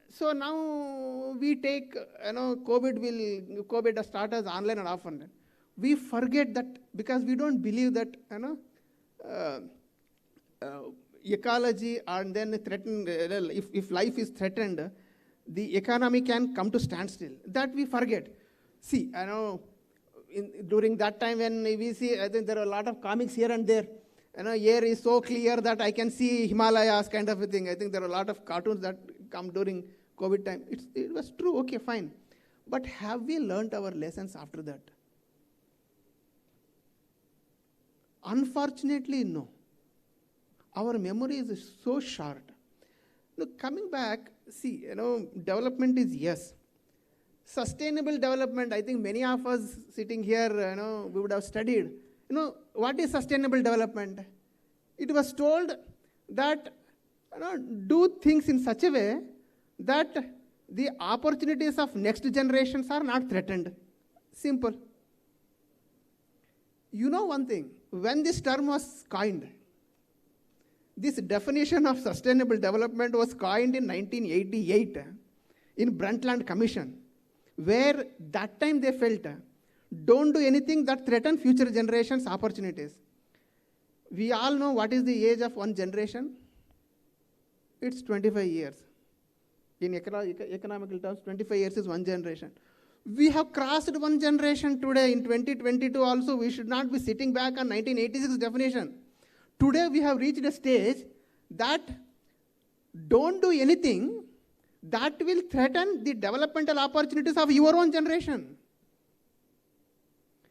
so now we take, COVID start as online and offline. We forget that because we don't believe that, ecology and then threatened, if life is threatened, the economy can come to standstill. That we forget. See, during that time when we see, I think there are a lot of comics here and there. Air is so clear that I can see Himalayas, kind of a thing. I think there are a lot of cartoons that come during COVID time. It was true, okay, fine. But have we learned our lessons after that? Unfortunately, no. Our memory is so short. Now, coming back, see, development is yes. Sustainable development, I think many of us sitting here, we would have studied. What is sustainable development? It was told that, do things in such a way that the opportunities of next generations are not threatened. Simple. You know one thing, when this term was coined, This definition of sustainable development was coined in 1988 in Brundtland Commission, where that time they felt, don't do anything that threatens future generations' opportunities. We all know what is the age of one generation. It's 25 years. In economical terms, 25 years is one generation. We have crossed one generation today. In 2022 also, we should not be sitting back on 1986 definition. Today we have reached a stage that don't do anything that will threaten the developmental opportunities of your own generation.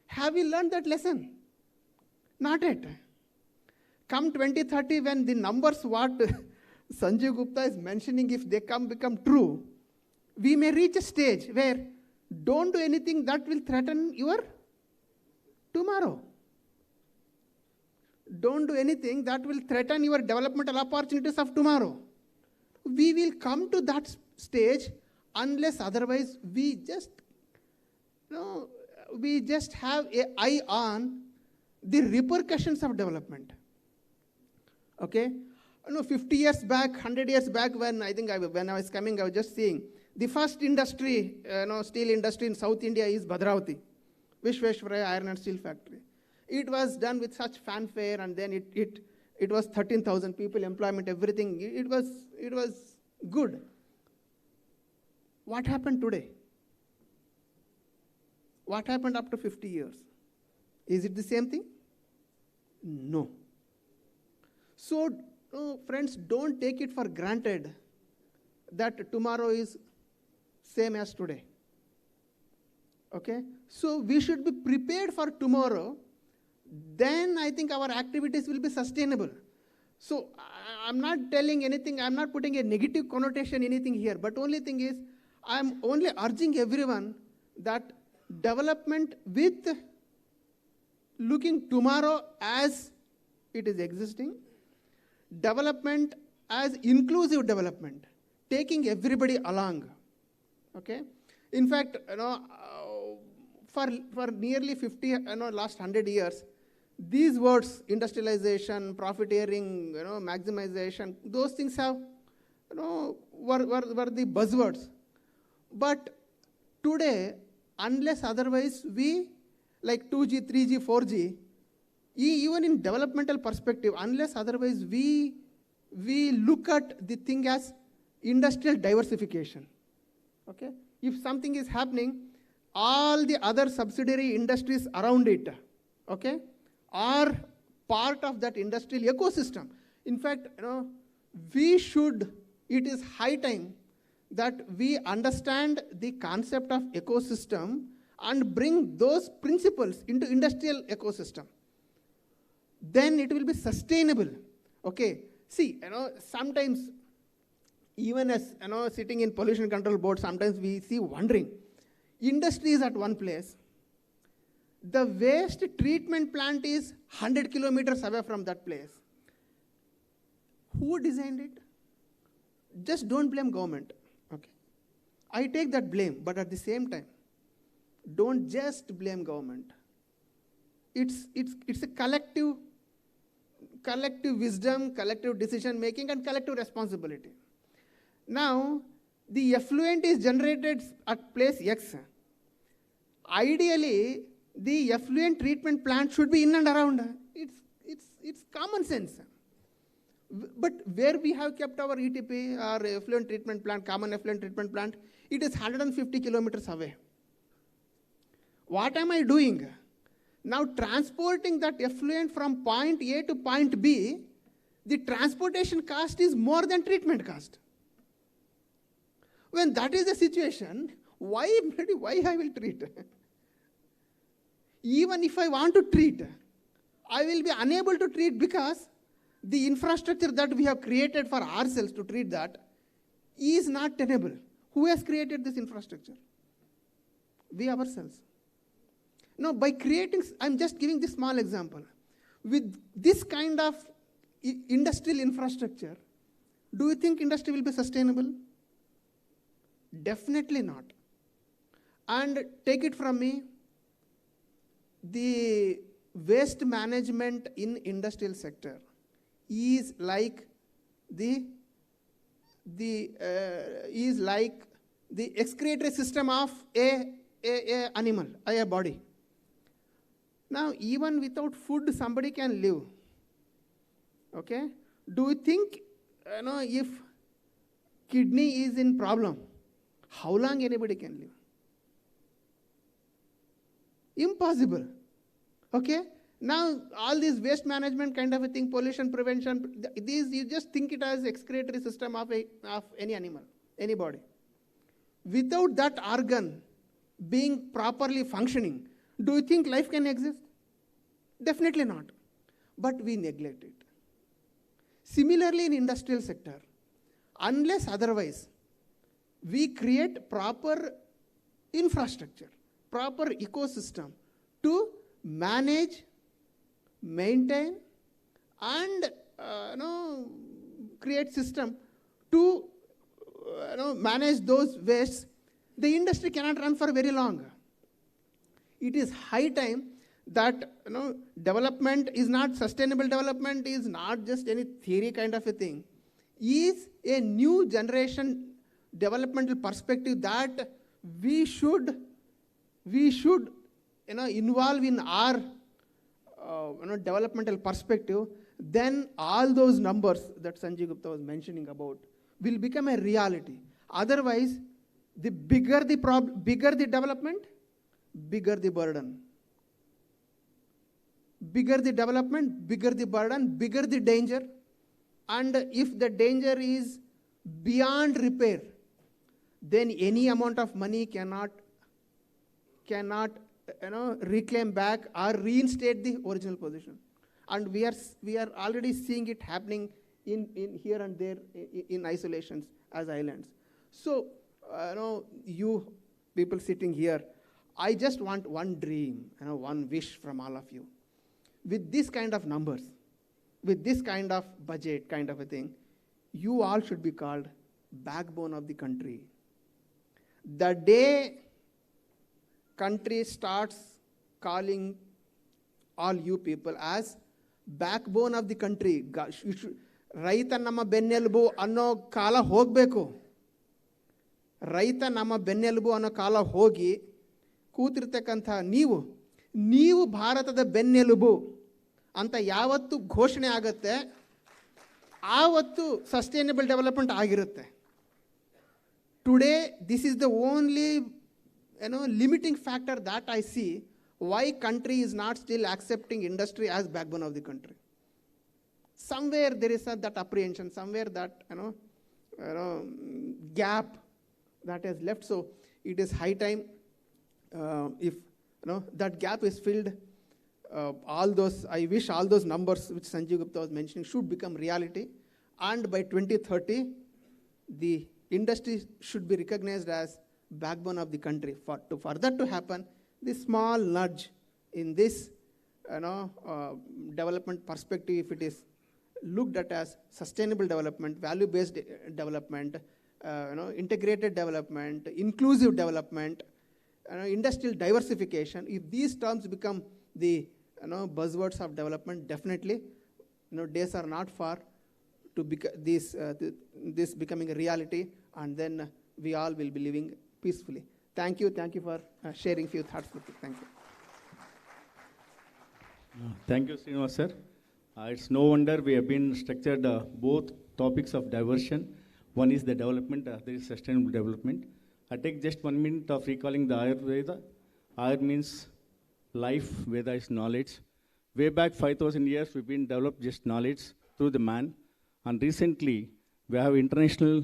Have you learned that lesson? Not yet. Come 2030, when the numbers what Sanjeev Gupta is mentioning, if they become true, we may reach a stage where don't do anything that will threaten your tomorrow. Don't do anything that will threaten your developmental opportunities of tomorrow. We will come to that stage unless otherwise we just have an eye on the repercussions of development. Okay? 50 years back, 100 years back, when I was coming, I was just seeing the first industry, steel industry in South India is Bhadravati, Vishveshwaraya Iron and Steel Factory. It was done with such fanfare, and then it was 13,000 people, employment, everything. It was good. What happened today? What happened after 50 years? Is it the same thing? No. So, friends, don't take it for granted that tomorrow is same as today. Okay? So we should be prepared for tomorrow. Then I think our activities will be sustainable. So I'm not telling anything, I'm not putting a negative connotation anything here, but only thing is, I'm only urging everyone that development with looking tomorrow as it is existing, development as inclusive development, taking everybody along. Okay? In fact, for nearly 50, last 100 years, these words, industrialization, profiteering, maximization, those things have, were the buzzwords. But today, unless otherwise we, like 2G, 3G, 4G, even in developmental perspective, unless otherwise we look at the thing as industrial diversification. Okay? If something is happening, all the other subsidiary industries around it, okay, are part of that industrial ecosystem. In fact, it is high time that we understand the concept of ecosystem and bring those principles into industrial ecosystem. Then it will be sustainable. Okay, see, sometimes even as, sitting in pollution control board, sometimes we see wondering, industry is at one place, the waste treatment plant is 100 kilometers away from that place. Who designed it? Just don't blame government. Okay. I take that blame, but at the same time, don't just blame government. It's a collective wisdom, collective decision making, and collective responsibility. Now, the effluent is generated at place X. Ideally, the effluent treatment plant should be in and around. It's common sense. But where we have kept our ETP, our effluent treatment plant, common effluent treatment plant, it is 150 kilometers away. What am I doing? Now transporting that effluent from point A to point B, the transportation cost is more than treatment cost. When that is the situation, why I will treat? Even if I want to treat, I will be unable to treat because the infrastructure that we have created for ourselves to treat that is not tenable. Who has created this infrastructure? We ourselves. Now, by creating, I'm just giving this small example. With this kind of industrial infrastructure, do you think industry will be sustainable? Definitely not. And take it from me, the waste management in industrial sector is like the excretory system of a animal, a body. Now, even without food, somebody can live. Okay? Do you think, if kidney is in problem, how long anybody can live? Impossible. Okay? Now, all this waste management kind of a thing, pollution prevention, these you just think it as excretory system of any animal, any body. Without that organ being properly functioning, do you think life can exist? Definitely not. But we neglect it. Similarly, in industrial sector, unless otherwise, we create proper infrastructure, proper ecosystem to manage, maintain, and create system to manage those wastes, the industry cannot run for very long. It is high time that development is not sustainable. Development is not just any theory kind of a thing. Is a new generation developmental perspective that we should involve in our developmental perspective. Then all those numbers that Sanjay Gupta was mentioning about will become a reality. Otherwise, the bigger the development, bigger the burden. Bigger the development, bigger the burden, bigger the danger. And if the danger is beyond repair, then any amount of money cannot reclaim back or reinstate the original position. And we are already seeing it happening in here and there in isolations as islands. So, you people sitting here, I just want one dream, one wish from all of you. With this kind of numbers, with this kind of budget kind of a thing, you all should be called backbone of the country. The day country starts calling all you people as backbone of the country, ರೈತ ನಮ್ಮ ಬೆನ್ನೆಲುಬು ಅನ್ನೋ ಕಾಲ ಹೋಗಬೇಕು. ರೈತ ನಮ್ಮ ಬೆನ್ನೆಲುಬು ಅನ್ನೋ ಕಾಲ ಹೋಗಿ ಕೂತಿರ್ತಕ್ಕಂಥ ನೀವು ಭಾರತದ ಬೆನ್ನೆಲುಬು ಅಂತ ಯಾವತ್ತು ಘೋಷಣೆ ಆಗುತ್ತೆ, ಆವತ್ತು ಸಸ್ಟೈನಬಲ್ ಡೆವಲಪ್ಮೆಂಟ್ ಆಗಿರುತ್ತೆ. Today this is the only limiting factor that I see why country is not still accepting industry as backbone of the country. Somewhere there is that apprehension, somewhere that gap that has left. So it is high time if that gap is filled. I wish all those numbers which Sanjay Gupta was mentioning should become reality, and by 2030 the industry should be recognized as backbone of the country. For that to happen, this small nudge in this development perspective, if it is looked at as sustainable development, value-based development, integrated development, inclusive development, industrial diversification, if these terms become the buzzwords of development, definitely days are not far to this becoming a reality, and then we all will be living peacefully. Thank you for sharing few thoughts with me. Thank you. Thank you, Srinivas sir. It's no wonder we have been structured both topics of diversion. One is the development, there is sustainable development. I take just 1 minute of recalling the Ayurveda. Ayur means life, Veda is knowledge. Way back 5,000 years, we've been developed just knowledge through the man. And recently, we have international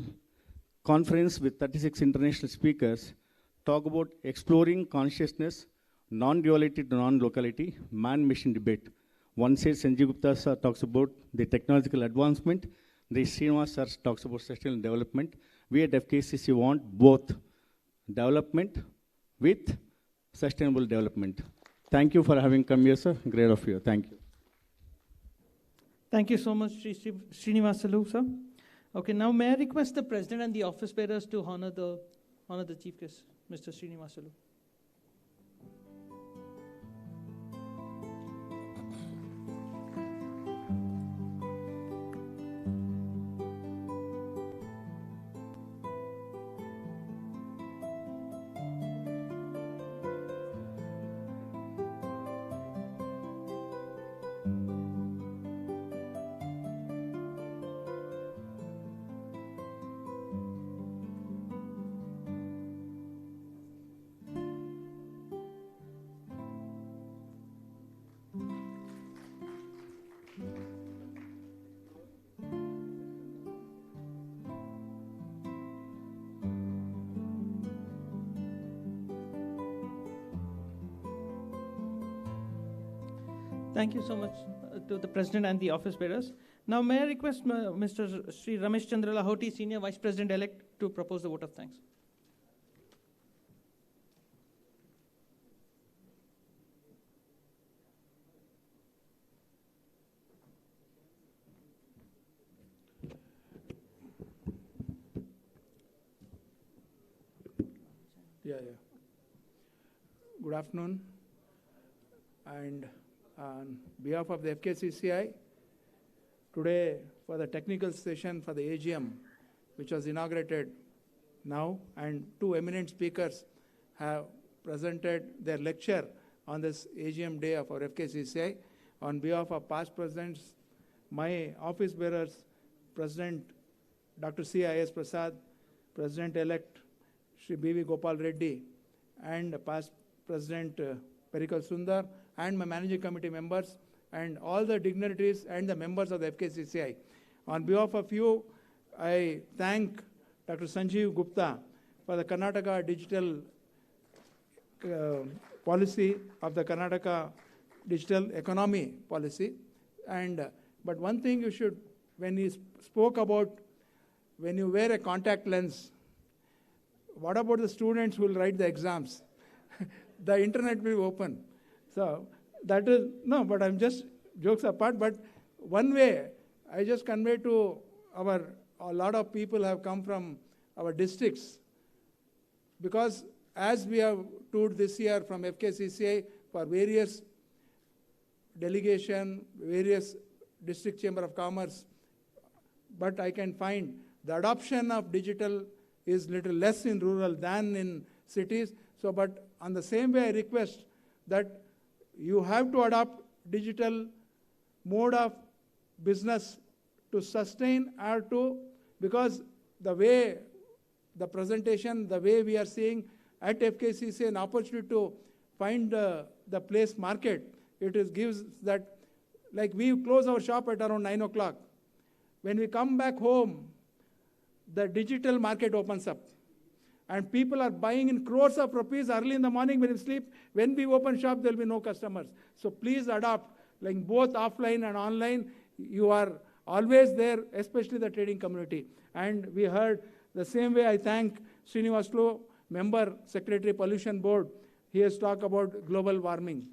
conference with 36 international speakers talk about exploring consciousness, non-duality to non-locality, man-machine debate. One side, Sanjay Gupta sir talks about the technological advancement. The Srinivas sir talks about sustainable development. We at Fkcci want both development with sustainable development. Thank you for having come here, sir. Great of you. Thank you. Thank you so much, Srinivasalu, sir. Okay, now may I request the President and the office bearers to honor the Chief Guest, Mr. Srinivasalu. Thank you so much to the President and the office bearers. Now, may I request Mr. Sri Ramesh Chandra Lahoti, Senior Vice President-elect, to propose the vote of thanks. Good afternoon. And on behalf of the Fkcci, today for the technical session for the AGM, which was inaugurated now, and two eminent speakers have presented their lecture on this AGM day of our Fkcci. On behalf of past presidents, my office bearers, President Dr. C.I.S. Prasad, President-elect Shri B.V. Gopal Reddy, and past President Perikal Sundar, and my managing committee members, and all the dignitaries and the members of the Fkcci. On behalf of you, I thank Dr. Sanjeev Gupta for the Karnataka digital policy of the Karnataka digital economy policy. But one thing you should, when he spoke about when you wear a contact lens, what about the students who will write the exams? The internet will be open. So that is, no, but I'm just jokes apart, but one way I just convey to a lot of people have come from our districts, because as we have toured this year from Fkcci for various delegation, various district chamber of commerce, but I can find the adoption of digital is little less in rural than in cities. So, but on the same way, I request that you have to adopt digital mode of business to sustain or to, because the way the presentation, the way we are seeing at Fkcci an opportunity to find the place market, gives that, like we close our shop at around 9 o'clock. When we come back home, the digital market opens up. And people are buying in crores of rupees early in the morning when you sleep. When we open shop, there will be no customers. So please adopt, like both offline and online. You are always there, especially the trading community. And we heard the same way. I thank Srinivaslu, member, Secretary, Pollution Board. He has talked about global warming.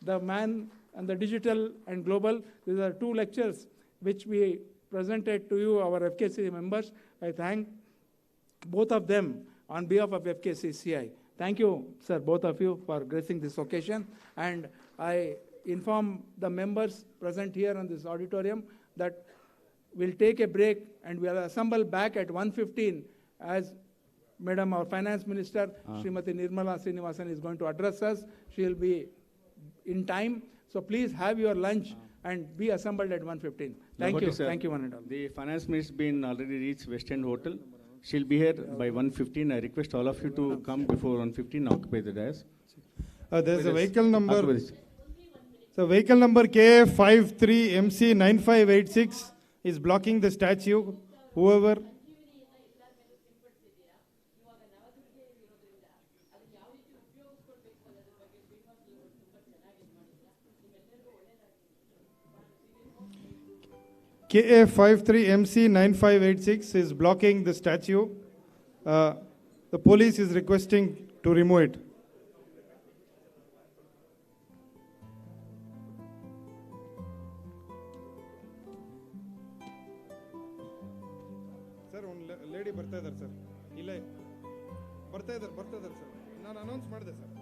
The man and the digital and global, these are two lectures which we presented to you, our Fkcci members. I thank both of them on behalf of Fkcci. Thank you, sir, both of you, for gracing this occasion. And I inform the members present here in this auditorium that we'll take a break and we'll assemble back at 1:15 as Madam, our Finance Minister, Srimati Nirmala Srinivasan, is going to address us. She'll be in time. So please have your lunch and be assembled at 1:15. Thank you. Thank you, one and all. The Finance Minister has been already reached West End Hotel. She'll be here by 1:15. I request all of you to come before 1:15, occupy the dais. There's a vehicle number. So vehicle number KA53MC9586 is blocking the statue. Whoever. KA53MC9586 is blocking the statue. The police is requesting to remove it. Sir, one lady ಬರ್ತಾ ಇದ್ದಾರೆ sir. ಇಲ್ಲೇ ಬರ್ತಾ ಇದ್ದಾರೆ sir. ನಾನು announce ಮಾಡಿದೆ sir.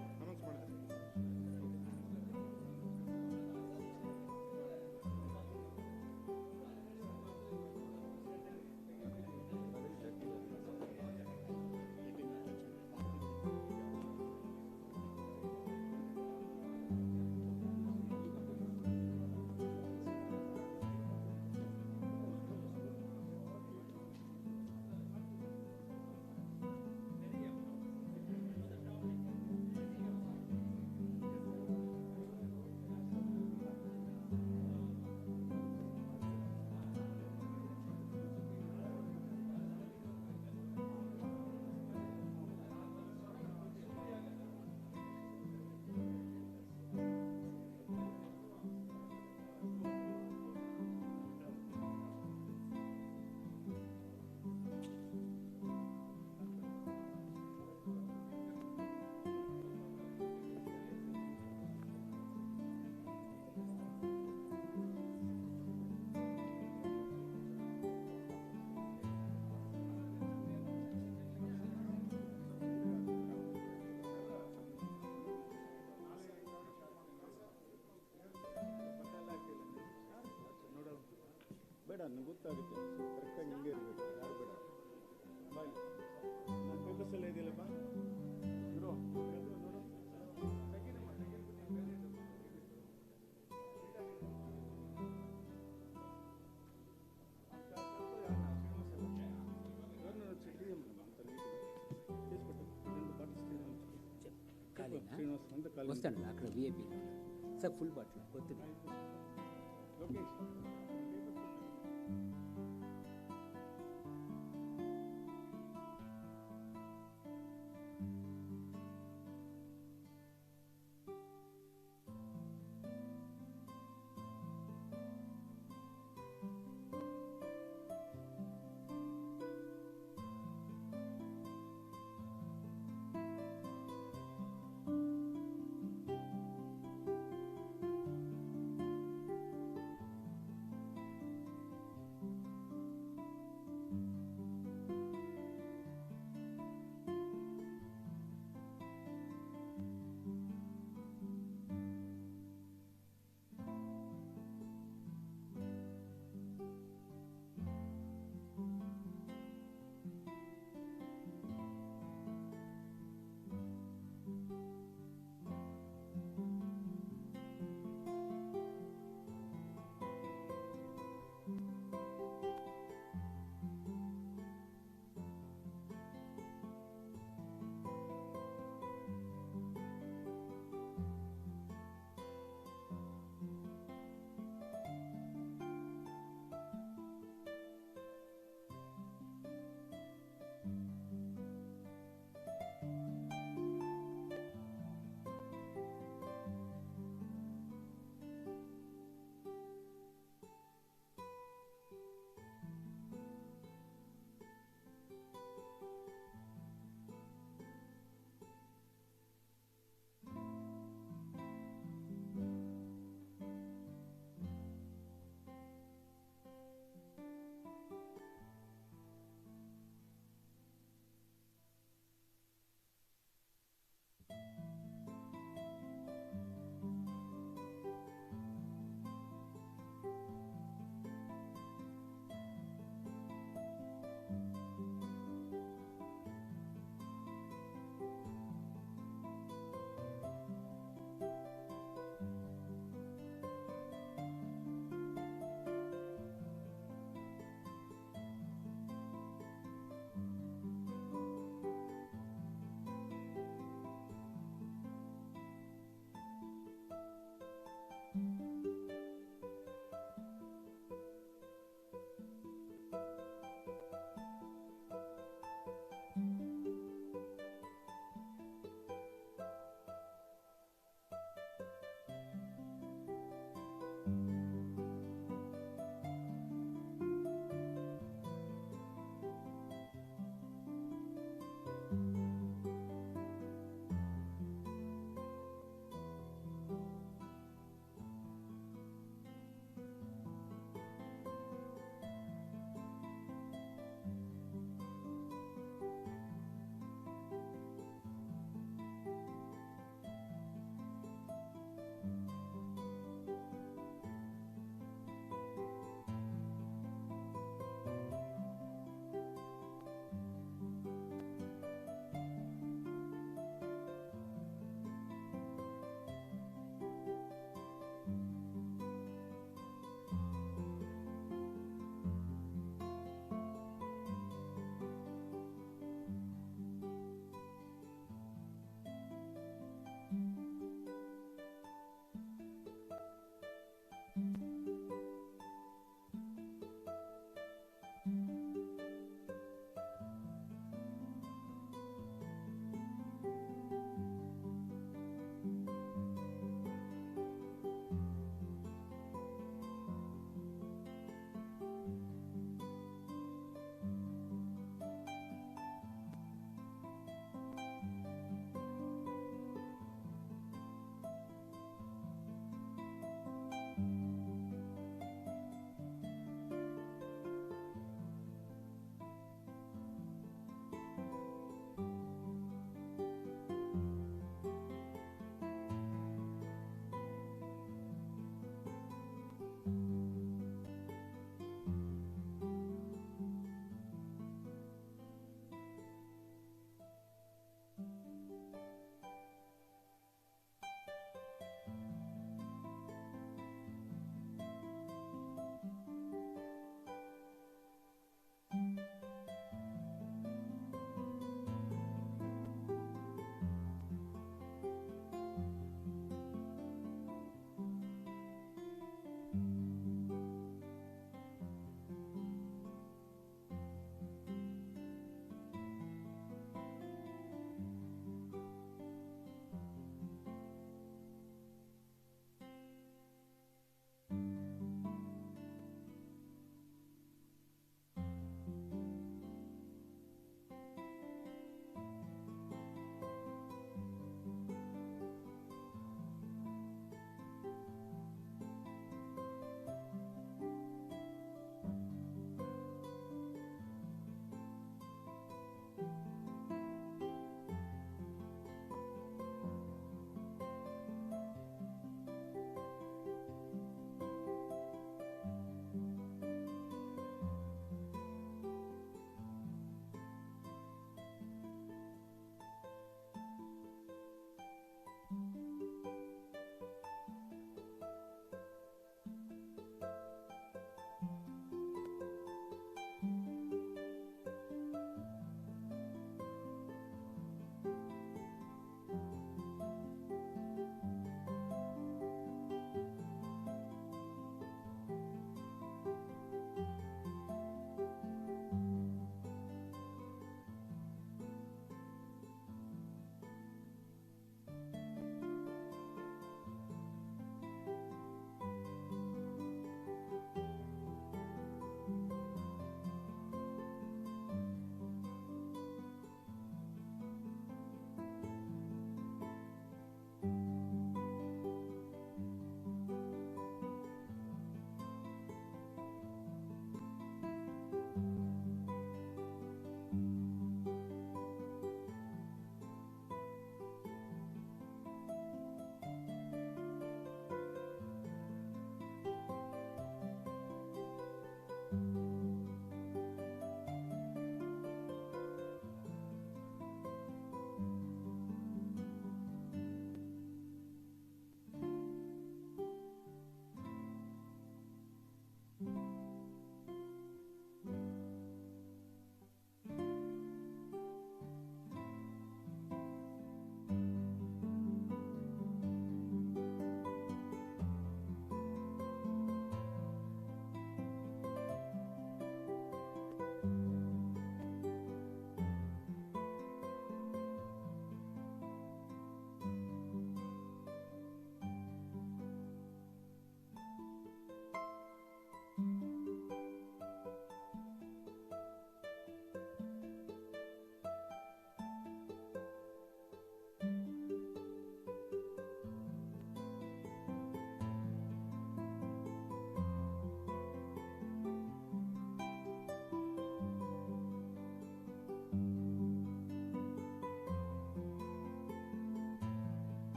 ನನಗೆ ಗೊತ್ತಾಗುತ್ತೆ ಕರೆಕ್ಟಾಗಿ ಹಿಂಗೆ ಇರಬೇಕು ಯಾರು ಬೇಡ ಬಾಯ್ ನನ್ನ ಪೇಪರ್ಸ್ ಎಲ್ಲ ಇದೆಯಲ್ಲಪ್ಪ ಇರೋ ನೋಡು వస్తాను అక్కడ విఐపి సార్ ఫుల్ బాటిల్ వద్దు Lokesh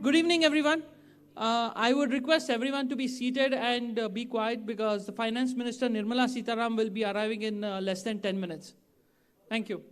Good evening, everyone. I would request everyone to be seated and be quiet because the Finance Minister Nirmala Sitaram will be arriving in less than 10 minutes. Thank you.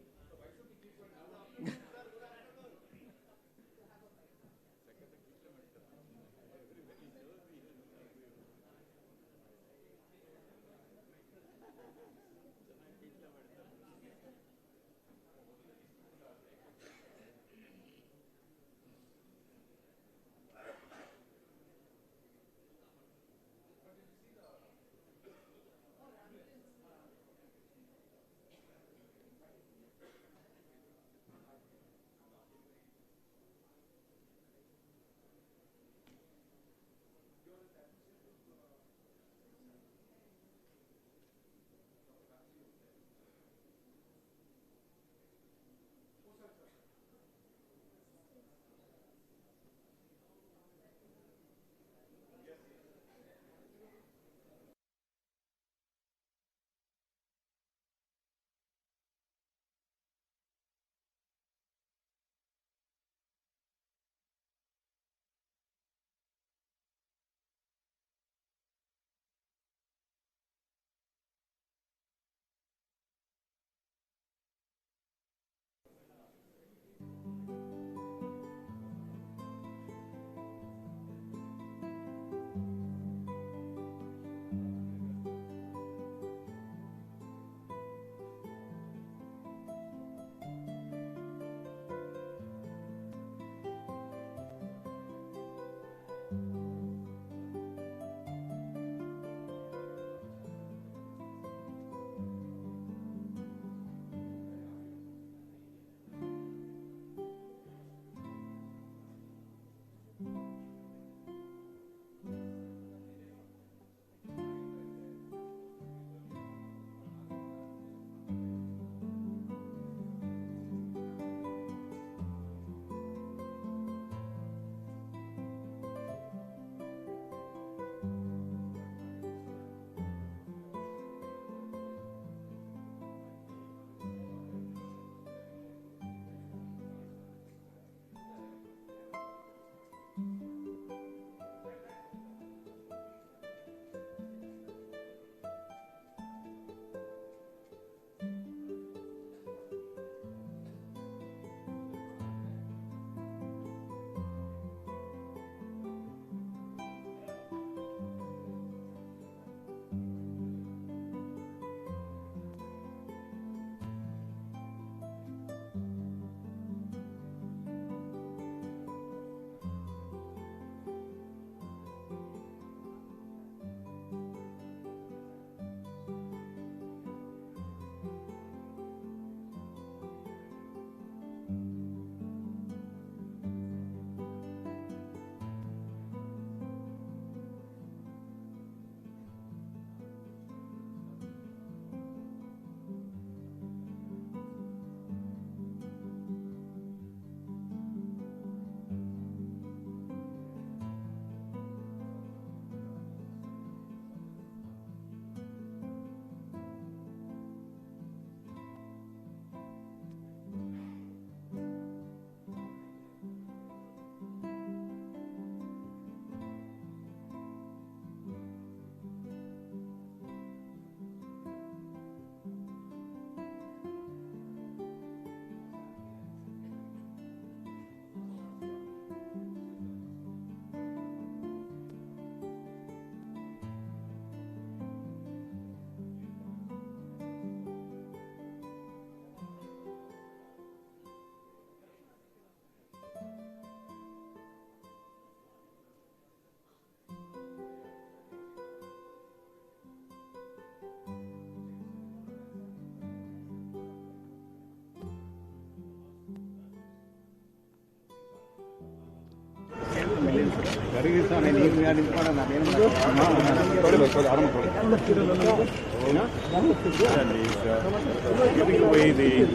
Giving away the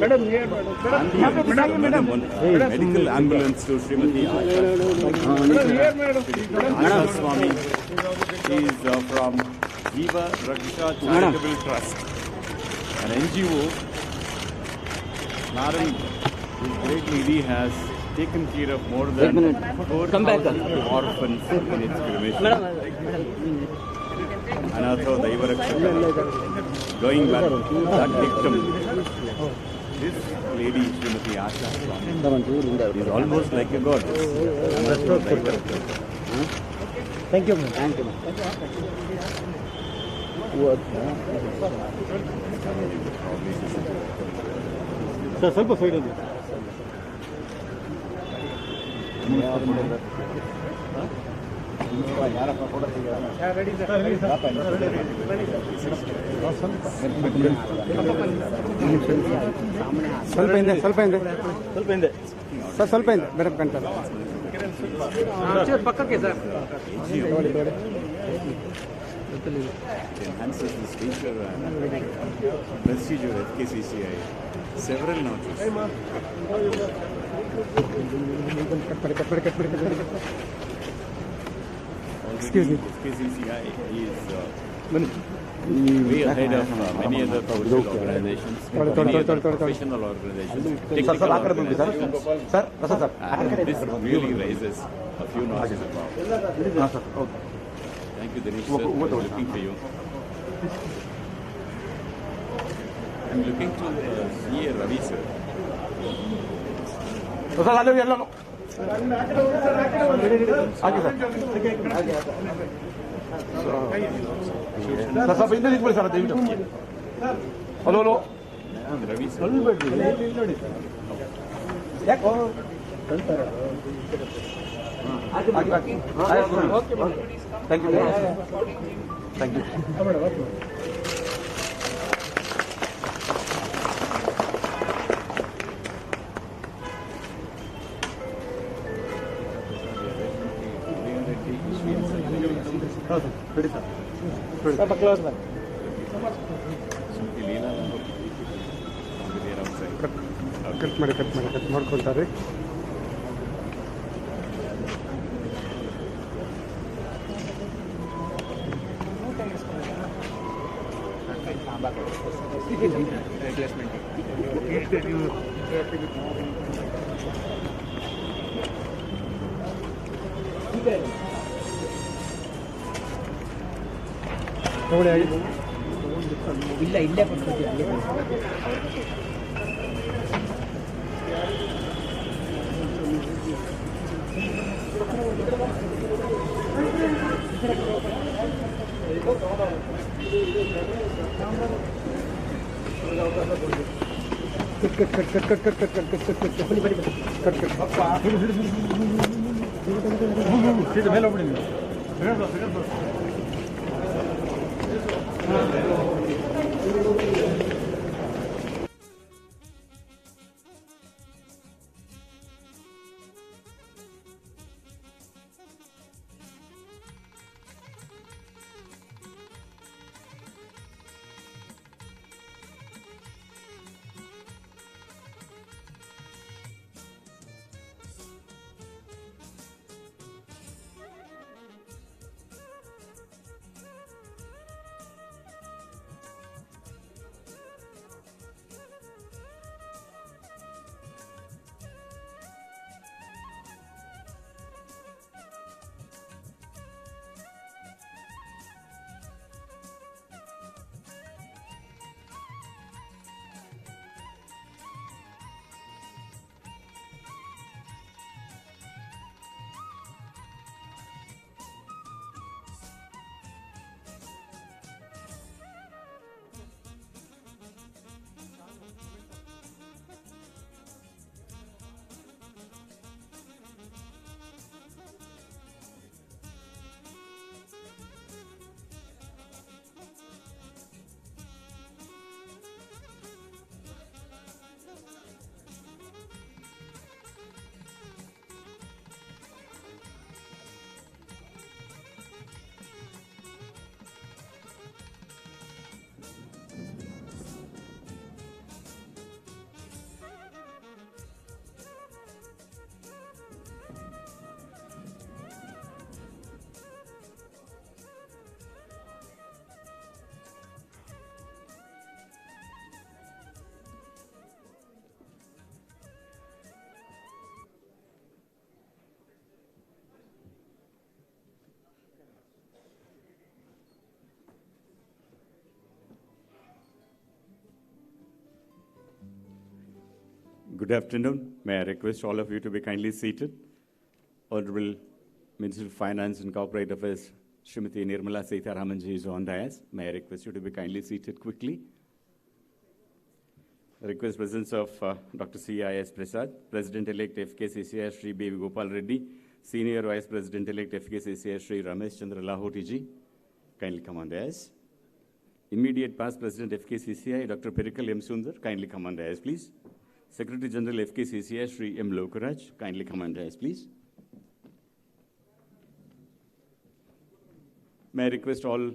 medical ambulance to Srimati Asha Swami. She is from Jiva Raksha Charitable Trust, an NGO. Naran, this great lady, has taken care of more than 4,000 orphans in its cremation. Anatho Daivarakshaka, going back, that victim, this lady, Srimati Asha Swami, is almost like a goddess. Anatho Daivarakshaka. Thank you, ma'am. Thank you, ma'am. Sir, ಸ್ವಲ್ಪ side ಇದೆ. ಸ್ವಲ್ಪ ಹಿಂದೆ sir, ಸ್ವಲ್ಪ ಹಿಂದೆ madam ಕಾಣ್ತಾರೆ. ಪಕ್ಕಕ್ಕೆ sir. Enhances the stature and prestige of Fkcci. Several notches. Excuse me. Fkcci is way ahead of many other social organizations, many other professional organizations, technical organizations. And this really raises a few notches above. Thank you, Dinesh sir. I was looking for you. I'm looking to CA Ravi sir. Hello Ravi sir. Thank you. Thank you. Cut ಮಾಡ್ಕೊಳ್ತಾರೆ. ಇಲ್ಲ, ಇಲ್ಲೇ ಕೊಡ್ತೀವಿ, ಅಲ್ಲೇ ಮೇಲೆ ಹೋಗ್ಬಿಡಿ. Good afternoon. May I request all of you to be kindly seated. Honorable Minister of Finance and Corporate Affairs, Srimati Nirmala Sitharamanji is on dais. May I request you to be kindly seated quickly. I request presence of Dr. C.I.S. Prasad, President-elect Fkcci Sri B. Gopal Reddy, Senior Vice President-elect Fkcci Sri Ramesh Chandra Lahoti ji. Kindly come on dais. Immediate past President Fkcci Dr. Perikal M. Sundar, kindly come on dais, please. Secretary General Fkcci Sri M. Lokaraj, kindly come on dais, please. May I request all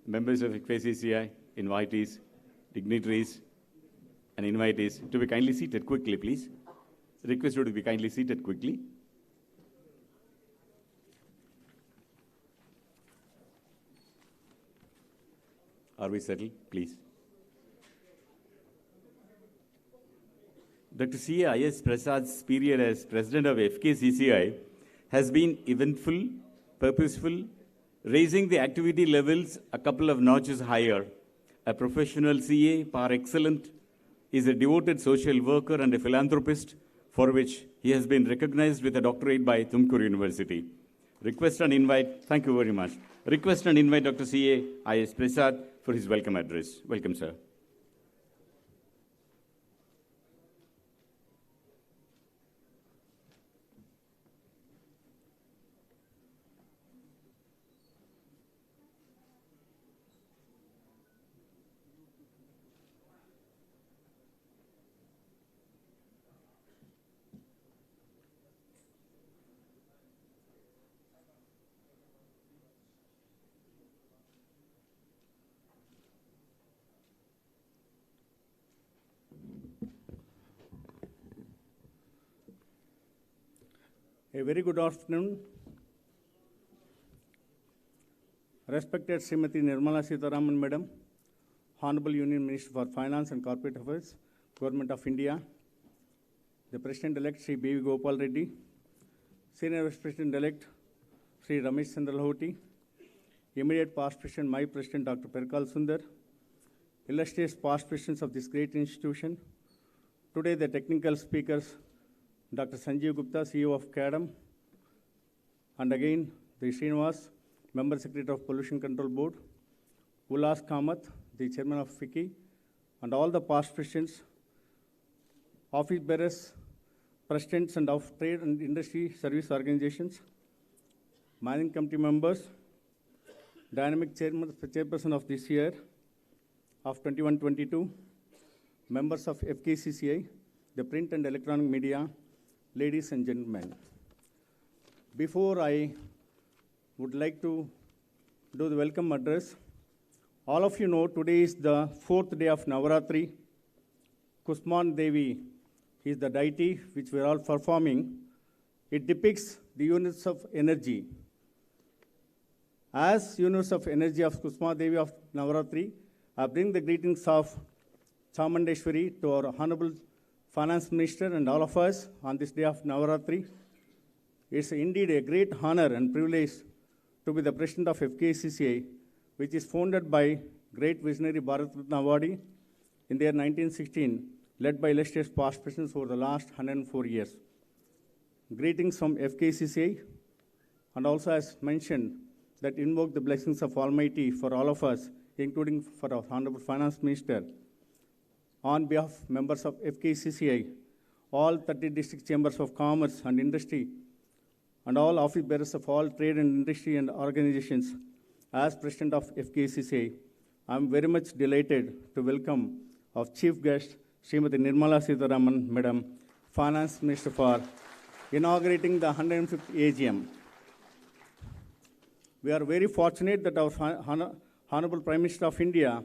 members of Fkcci, invitees, dignitaries, and invitees to be kindly seated quickly, please. Request you to be kindly seated quickly. Are we settled? Please. Dr. C.I.S. Prasad's period as President of Fkcci has been eventful, purposeful, raising the activity levels a couple of notches higher. A professional CA par excellence, is a devoted social worker and a philanthropist, for which he has been recognized with a doctorate by Tumkur University. Request and invite, thank you very much. Request and invite Dr. C.A.I.S. Prasad for his welcome address. Welcome, sir. A very good afternoon. Respected Srimati Nirmala Sitharaman Madam, Honorable Union Minister for Finance and Corporate Affairs, Government of India, the President-elect Sri B. Gopal Reddy, Senior Vice President-elect Sri Ramesh Chandra Lahoti, immediate past President, my President Dr. Perikal Sundar, illustrious past Presidents of this great institution, today the technical speakers, Dr. Sanjeev Gupta, CEO of CADM, and again, the Srinivas, Member Secretary of Pollution Control Board, Ullas Kamath, the Chairman of Fkcci, and all the past presidents, office bearers, presidents and of trade and industry service organizations, managing committee members, dynamic chairperson of this year of 21-22, members of Fkcci, the print and electronic media, ladies and gentlemen, before I would like to do the welcome address, all of you know today is the 4th day of Navaratri. Kusman Devi is the deity which we are all performing. It depicts the units of energy. As units of energy of Kusma Devi of Navaratri, I bring the greetings of Chamundeshwari to our Honorable Finance Minister and all of us on this day of Navaratri. It's indeed a great honor and privilege to be the President of Fkcci, which is founded by great visionary Bharat Ratna Awardee in the year 1916, led by illustrious past presidents over the last 104 years. Greetings from Fkcci, and also as mentioned, that invoke the blessings of Almighty for all of us, including for our Honorable Finance Minister. On behalf of members of Fkcci, all 30 district chambers of commerce and industry, and all office bearers of all trade and industry and organizations, as President of Fkcci, I am very much delighted to welcome our Chief Guest, Srimati Nirmala Sitharaman Madam, Finance Minister, for inaugurating the 105th AGM. We are very fortunate that our Honorable Prime Minister of India,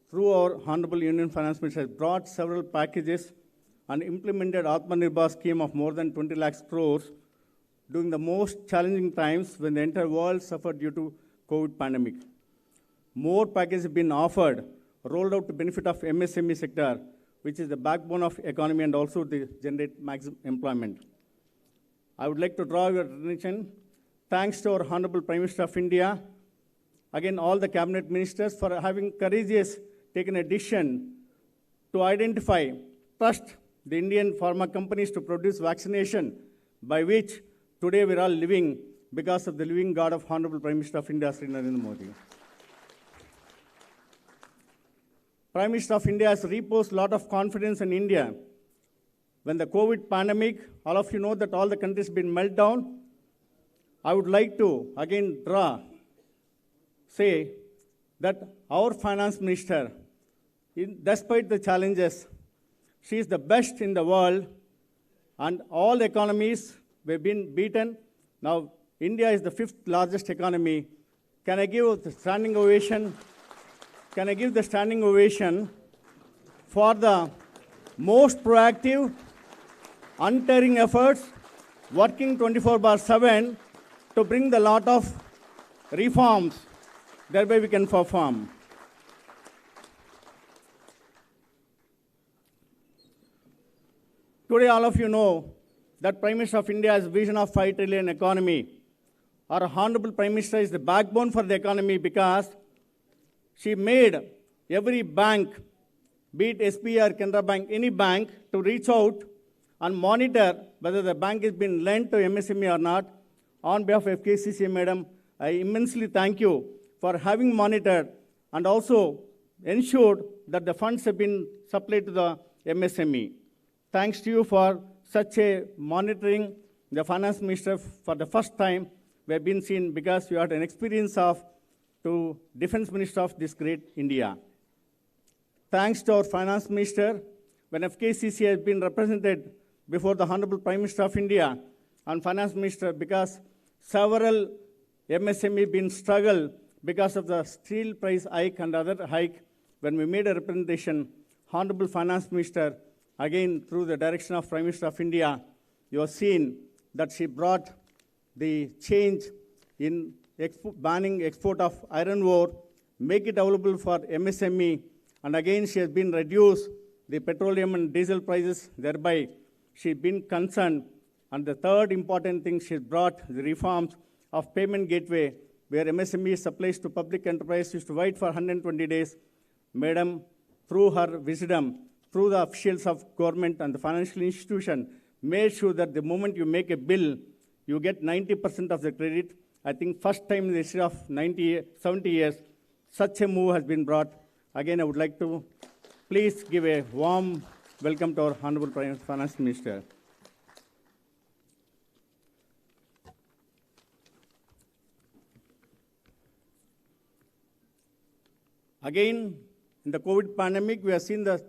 through our Honorable Union Finance Minister, has brought several packages and implemented Atmanirbhar scheme of more than 20 lakhs crores during the most challenging times when the entire world suffered due to COVID pandemic. More packages have been offered, rolled out to benefit of MSME sector, which is the backbone of economy and also to generate maximum employment. I would like to draw your attention, thanks to our Honorable Prime Minister of India, again all the cabinet ministers for having courageous taken a decision to identify trust the Indian pharma companies to produce vaccination by which today we're all living because of the living God of Honorable Prime Minister of India, Sri Narendra Modi. Prime Minister of India has reposed a lot of confidence in India. When the COVID pandemic, all of you know that all the countries have been melted down. I would like to again say that our finance minister, despite the challenges, she is the best in the world, and all economies have been beaten. Now, India is the 5th largest economy. Can I give the standing ovation? Can I give the standing ovation for the most proactive, untiring efforts, working 24/7 to bring the lot of reforms, thereby we can perform. Today, all of you know that Prime Minister of India has a vision of 5 trillion economy. Our Honorable Prime Minister is the backbone for the economy because she made every bank, be it SBI or Canara Bank, any bank, to reach out and monitor whether the bank is being lent to MSME or not. On behalf of Fkcci, Madam, I immensely thank you for having monitored and also ensured that the funds have been supplied to the MSME. Thanks to you for such a monitoring. The Finance Minister, for the first time, we have been seen because you had an experience of to Defense Minister of this great India. Thanks to our Finance Minister, when Fkcci has been represented before the Honorable Prime Minister of India and Finance Minister, because several MSME been struggled because of the steel price hike and other hike, when we made a representation, Honorable Finance Minister, again through the direction of Prime Minister of India, you have seen that she brought the change in banning export of iron ore, make it available for MSME, and again she has been reduced the petroleum and diesel prices, thereby she has been concerned. And the third important thing, she brought the reforms of payment gateway, where MSME supplies to public enterprise used to wait for 120 days. Madam, through her wisdom, through the officials of government and the financial institution, made sure that the moment you make a bill, you get 90% of the credit. I think first time in the history of 70 years, such a move has been brought. Again, I would like to please give a warm welcome to our Honorable Finance Minister. Again, in the COVID pandemic, we have seen the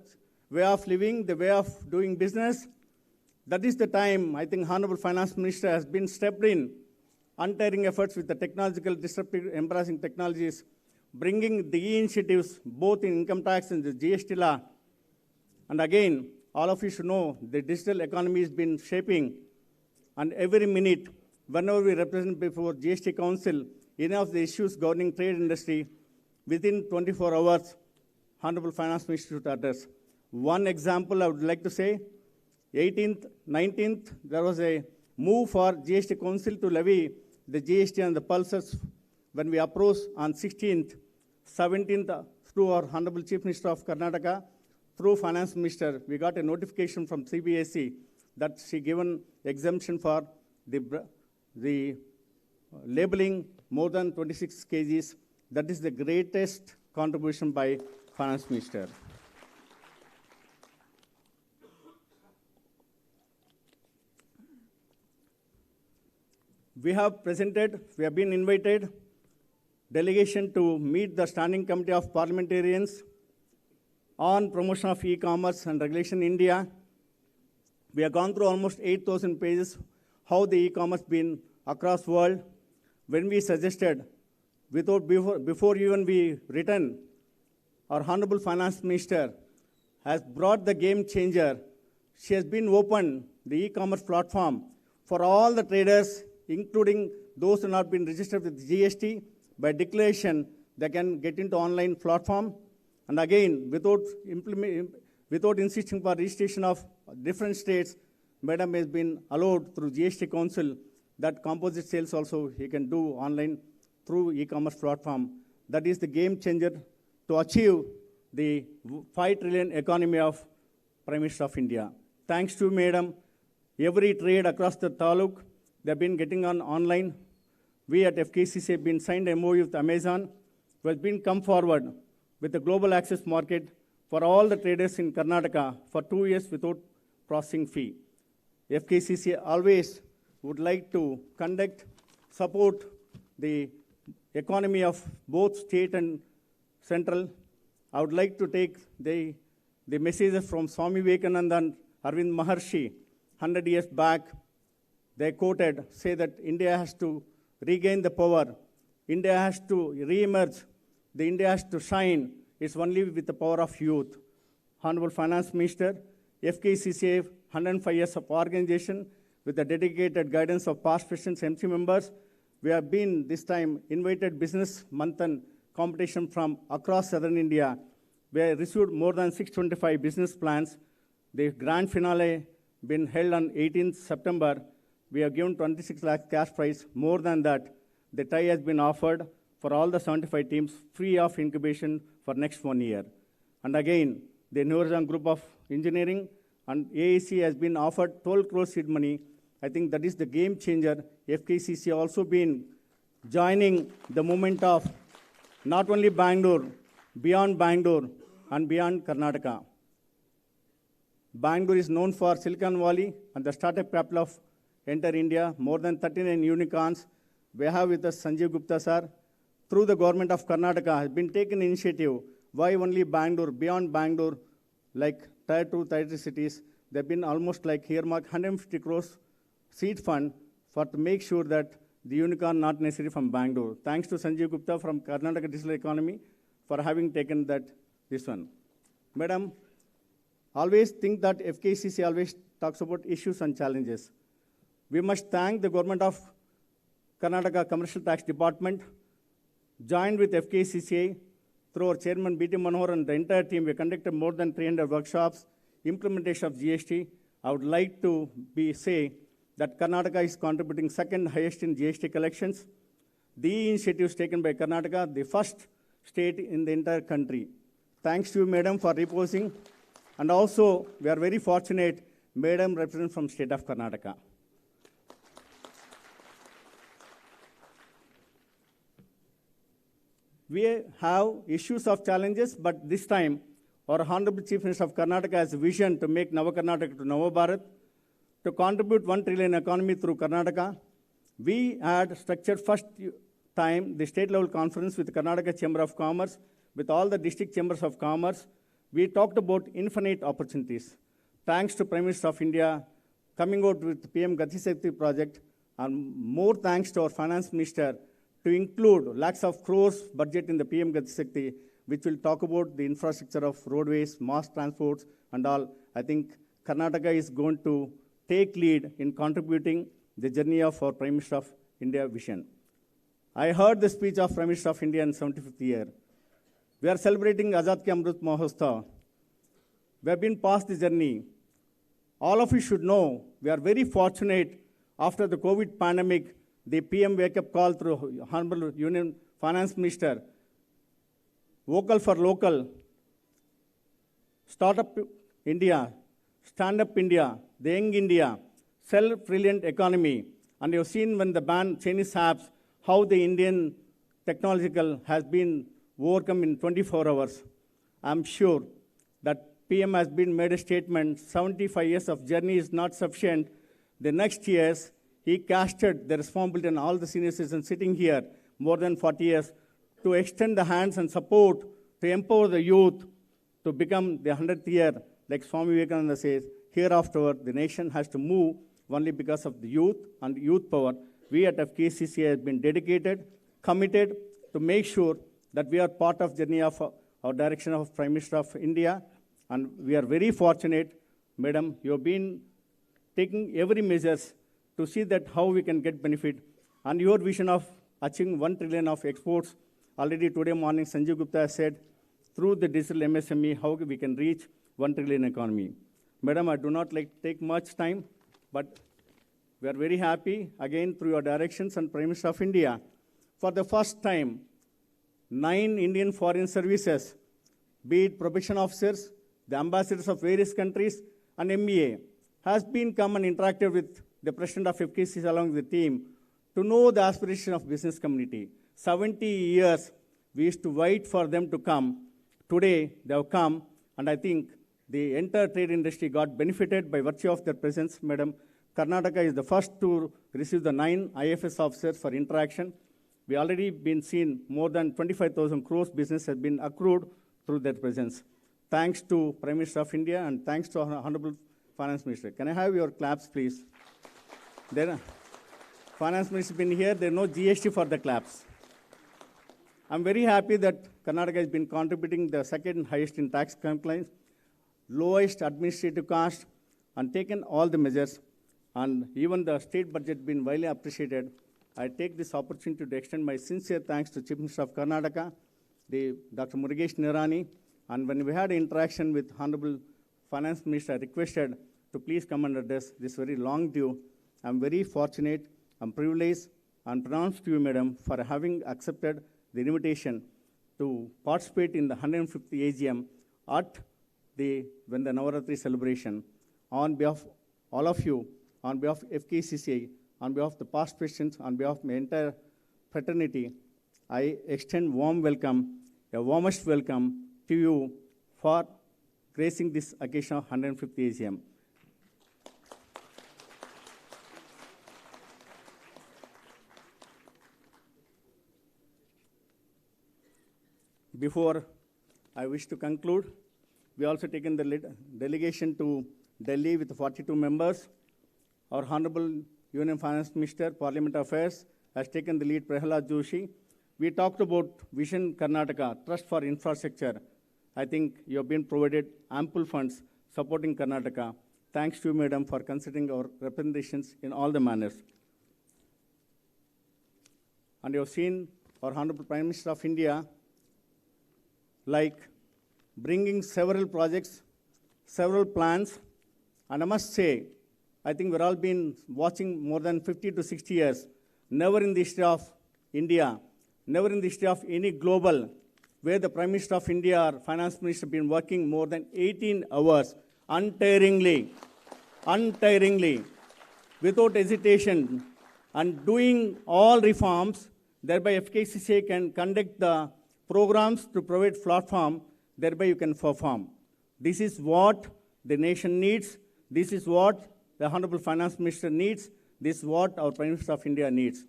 way of living, the way of doing business. That is the time, I think, Honorable Finance Minister has been stepped in, untiring efforts with the technological disruptive embracing technologies, bringing the initiatives both in income tax and the GST law. And again, all of you should know the digital economy has been shaping, and every minute, whenever we represent before GST Council, any of the issues governing trade industry, within 24 hours, Honorable Finance Minister should address. One example I would like to say, 18th, 19th, there was a move for GST Council to levy the GST on the pulses. When we approached on 16th, 17th, through our Honorable Chief Minister of Karnataka, through Finance Minister, we got a notification from CBSE that she given exemption for the labeling more than 26 kgs. That is the greatest contribution by Finance Minister. We have been invited, delegation to meet the Standing Committee of Parliamentarians on promotion of e-commerce and regulation in India. We have gone through almost 8,000 pages, how the e-commerce been across the world. When we suggested, before even we written, our Honorable Finance Minister has brought the game changer. She has been open the e-commerce platform for all the traders, including those who have not been registered with GST. By declaration, they can get into online platform. And again, without insisting for registration of different states, Madam has been allowed through GST Council that composite sales also he can do online through e-commerce platform. That is the game changer to achieve the 5 trillion economy of Prime Minister of India. Thanks to Madam, every trade across the taluk, they've been getting on online. We at Fkcci have been signed a MOU with Amazon, who has been come forward with the global access market for all the traders in Karnataka for 2 years without processing fee. Fkcci always would like to conduct, support the economy of both state and central. I would like to take the messages from Swami Vivekananda and Arvind Maharshi 100 years back. They quoted, say that India has to regain the power. India has to re-emerge. The India has to shine. It's only with the power of youth. Honorable Finance Minister, Fkcci, 105 years of organization with the dedicated guidance of past presidents, MC members. We have been this time invited business manthan competition from across southern India. We have received more than 625 business plans. The grand finale been held on 18th September. We have given 26 lakh cash prize. More than that, the tie has been offered for all the 75 teams free of incubation for next 1 year. And again, the Inaugural group of engineering and AAC has been offered 12 crore seed money. I think that is the game changer. Fkcci also been joining the movement of not only Bangalore, beyond Bangalore and beyond Karnataka. Bangalore is known for Silicon Valley and the startup capital of entire India, more than 39 unicorns. We have with us Sanjeev Gupta sir. Through the government of Karnataka has been taken initiative. Why only Bangalore, beyond Bangalore, like tier 2, tier 3 cities, they've been almost like earmarked 150 crores seed fund for to make sure that the unicorn not necessary from Bangalore. Thanks to Sanjeev Gupta from Karnataka Digital Economy for having taken this one. Madam, always think that Fkcci always talks about issues and challenges. We must thank the government of Karnataka Commercial Tax Department, joined with Fkcci through our chairman B.T. Manohar and the entire team. We conducted more than 300 workshops, implementation of GST. I would like to say that Karnataka is contributing second highest in GST collections. The initiatives taken by Karnataka, the first state in the entire country. Thanks to you, Madam, for reposing. And also, we are very fortunate, Madam represents from state of Karnataka. We have issues of challenges, but this time, our Honorable Chief Minister of Karnataka has a vision to make Nava Karnataka to Nava Bharat, to contribute 1 trillion economy through Karnataka. We had structured first time the state level conference with the Karnataka Chamber of Commerce, with all the district chambers of commerce. We talked about infinite opportunities. Thanks to Prime Minister of India coming out with PM Gati Shakti project, and more thanks to our Finance Minister to include lakhs of crores budget in the PM Gati Shakti, which will talk about the infrastructure of roadways, mass transports and all. I think Karnataka is going to take lead in contributing the journey of our Prime Minister of India vision. I heard the speech of Prime Minister of India in 75th year. We are celebrating Azad Ki Amrit Mahotsav. We have been past the journey. All of you should know, we are very fortunate after the COVID pandemic, the PM wake-up call through Honorable Union Finance Minister, vocal for local, Startup India, Stand Up India, the Young India, self-reliant economy. And you've seen when the ban Chinese apps, how the Indian technological has been overcome in 24 hours. I'm sure that PM has been made a statement, 75 years of journey is not sufficient. The next years, he casted the responsibility on all the senior citizens sitting here, more than 40 years, to extend the hands and support, to empower the youth, to become the 100th year, like Swami Vivekananda says, hereafter the nation has to move only because of the youth and youth power. We at Fkcci have been dedicated, committed to make sure that we are part of the journey of our direction of Prime Minister of India. And we are very fortunate, Madam, you have been taking every measures to see that how we can get benefit. And your vision of achieving 1 trillion of exports, already today morning Sanjeev Gupta has said, through the digital MSME, how we can reach 1 trillion economy. Madam, I do not like to take much time, but we are very happy, again, through your directions and Prime Minister of India. For the first time, 9 Indian foreign services, be it probation officers, the ambassadors of various countries, and MEA, has been come and interacted with the president of Fkcci along with the team to know the aspiration of business community. 70 years we used to wait for them to come. Today they have come, and I think the entire trade industry got benefited by virtue of their presence. Madam, Karnataka is the first to receive the 9 IFS officers for interaction. We already been seen more than 25,000 crores business has been accrued through their presence. Thanks to Prime Minister of India and thanks to our Honorable Finance Minister. Can I have your claps, please? There, Finance Minister has been here. There is no GST for the claps. I'm very happy that Karnataka has been contributing the second highest in tax compliance, lowest administrative cost, and taken all the measures. And even the state budget been widely appreciated. I take this opportunity to extend my sincere thanks to Chief Minister of Karnataka, Dr. Murugesh Nirani, and when we had interaction with Honorable Finance Minister, I requested to please come and address this very long due. I'm very fortunate and privileged and pronounced to you, Madam, for having accepted the invitation to participate in the 150th AGM at when the Navaratri celebration. On behalf of all of you, on behalf of Fkcci, on behalf of the past presidents, on behalf of my entire fraternity, I extend warm welcome, a warmest welcome to you for gracing this occasion of 150th AGM. Before I wish to conclude, we also taken the delegation to Delhi with 42 members. Our Honorable Union Finance Minister, Parliament Affairs, has taken the lead, Prahalad Joshi. We talked about Vision Karnataka, Trust for Infrastructure. I think you have been provided ample funds supporting Karnataka. Thanks to you, Madam, for considering our representations in all the manners. And you have seen our Honorable Prime Minister of India, like bringing several projects, several plans, and I must say, I think we've all been watching more than 50 to 60 years. Never in the history of India, never in the history of any global, where the Prime Minister of India or Finance Minister have been working more than 18 hours, untiringly, without hesitation, and doing all reforms, thereby Fkcci can conduct the programs to provide platform, thereby you can perform. This is what the nation needs. This is what the Honorable Finance Minister needs. This is what our Prime Minister of India needs.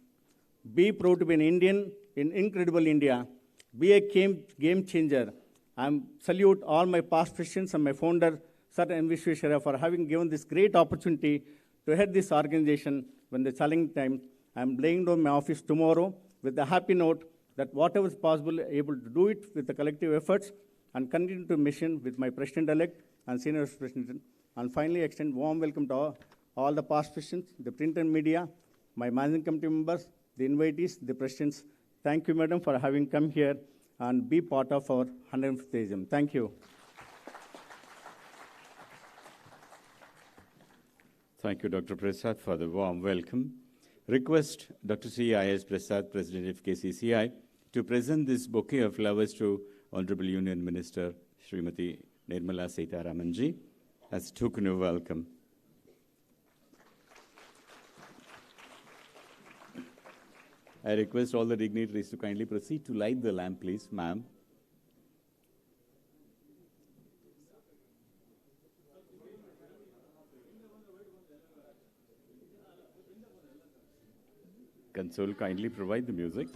Be proud to be an Indian in incredible India. Be a game changer. I salute all my past presidents and my founder, Sir M. Visvesvaraya, for having given this great opportunity to head this organization when the challenging time. I'm laying down my office tomorrow with the happy note that whatever is possible, able to do it with the collective efforts and continue to mission with my President-elect and Senior Vice President. And finally, extend warm welcome to all the past presidents, the print and media, my managing committee members, the invitees, the presidents. Thank you, Madam, for having come here and be part of our 150th AGM. Thank you. Thank you, Dr. Prasad, for the warm welcome. Request Dr. C.I.S. Prasad, President of Fkcci, to present this bouquet of flowers to Honorable Union Minister Srimati Nirmala Sitharamanji as token of welcome. I request all the dignitaries to kindly proceed to light the lamp, please, ma'am. Console, kindly provide the music.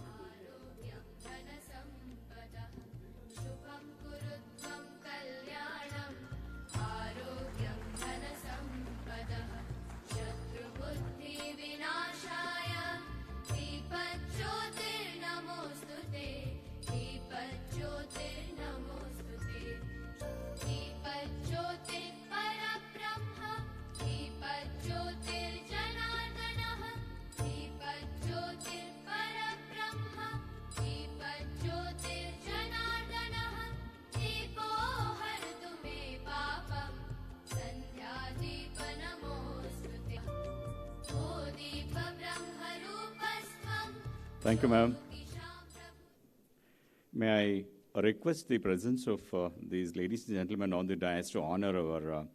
Thank you, ma'am. May I request the presence of these ladies and gentlemen on the dais to honor our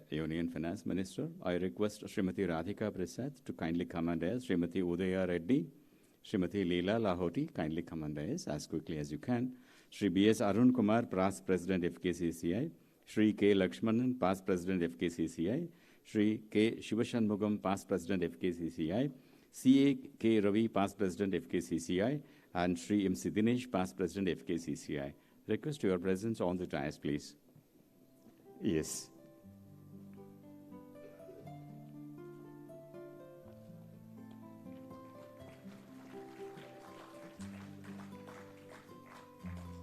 Union Finance Minister. I request Srimati Radhika Prasad to kindly come on dais, Srimati Udaya Reddy, Srimati Leela Lahoti, kindly come on dais as quickly as you can. Shri B.S. Arun Kumar, past President Fkcci, Shri K. Lakshmanan, past President Fkcci, Shri K. Shivashanmugam, past President Fkcci, C.A. K. Ravi, past President Fkcci, and Shri M. Dinesh, past President Fkcci. Request your presence on the dais, please. Yes.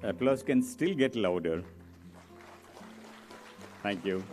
Applause can still get louder. Thank you.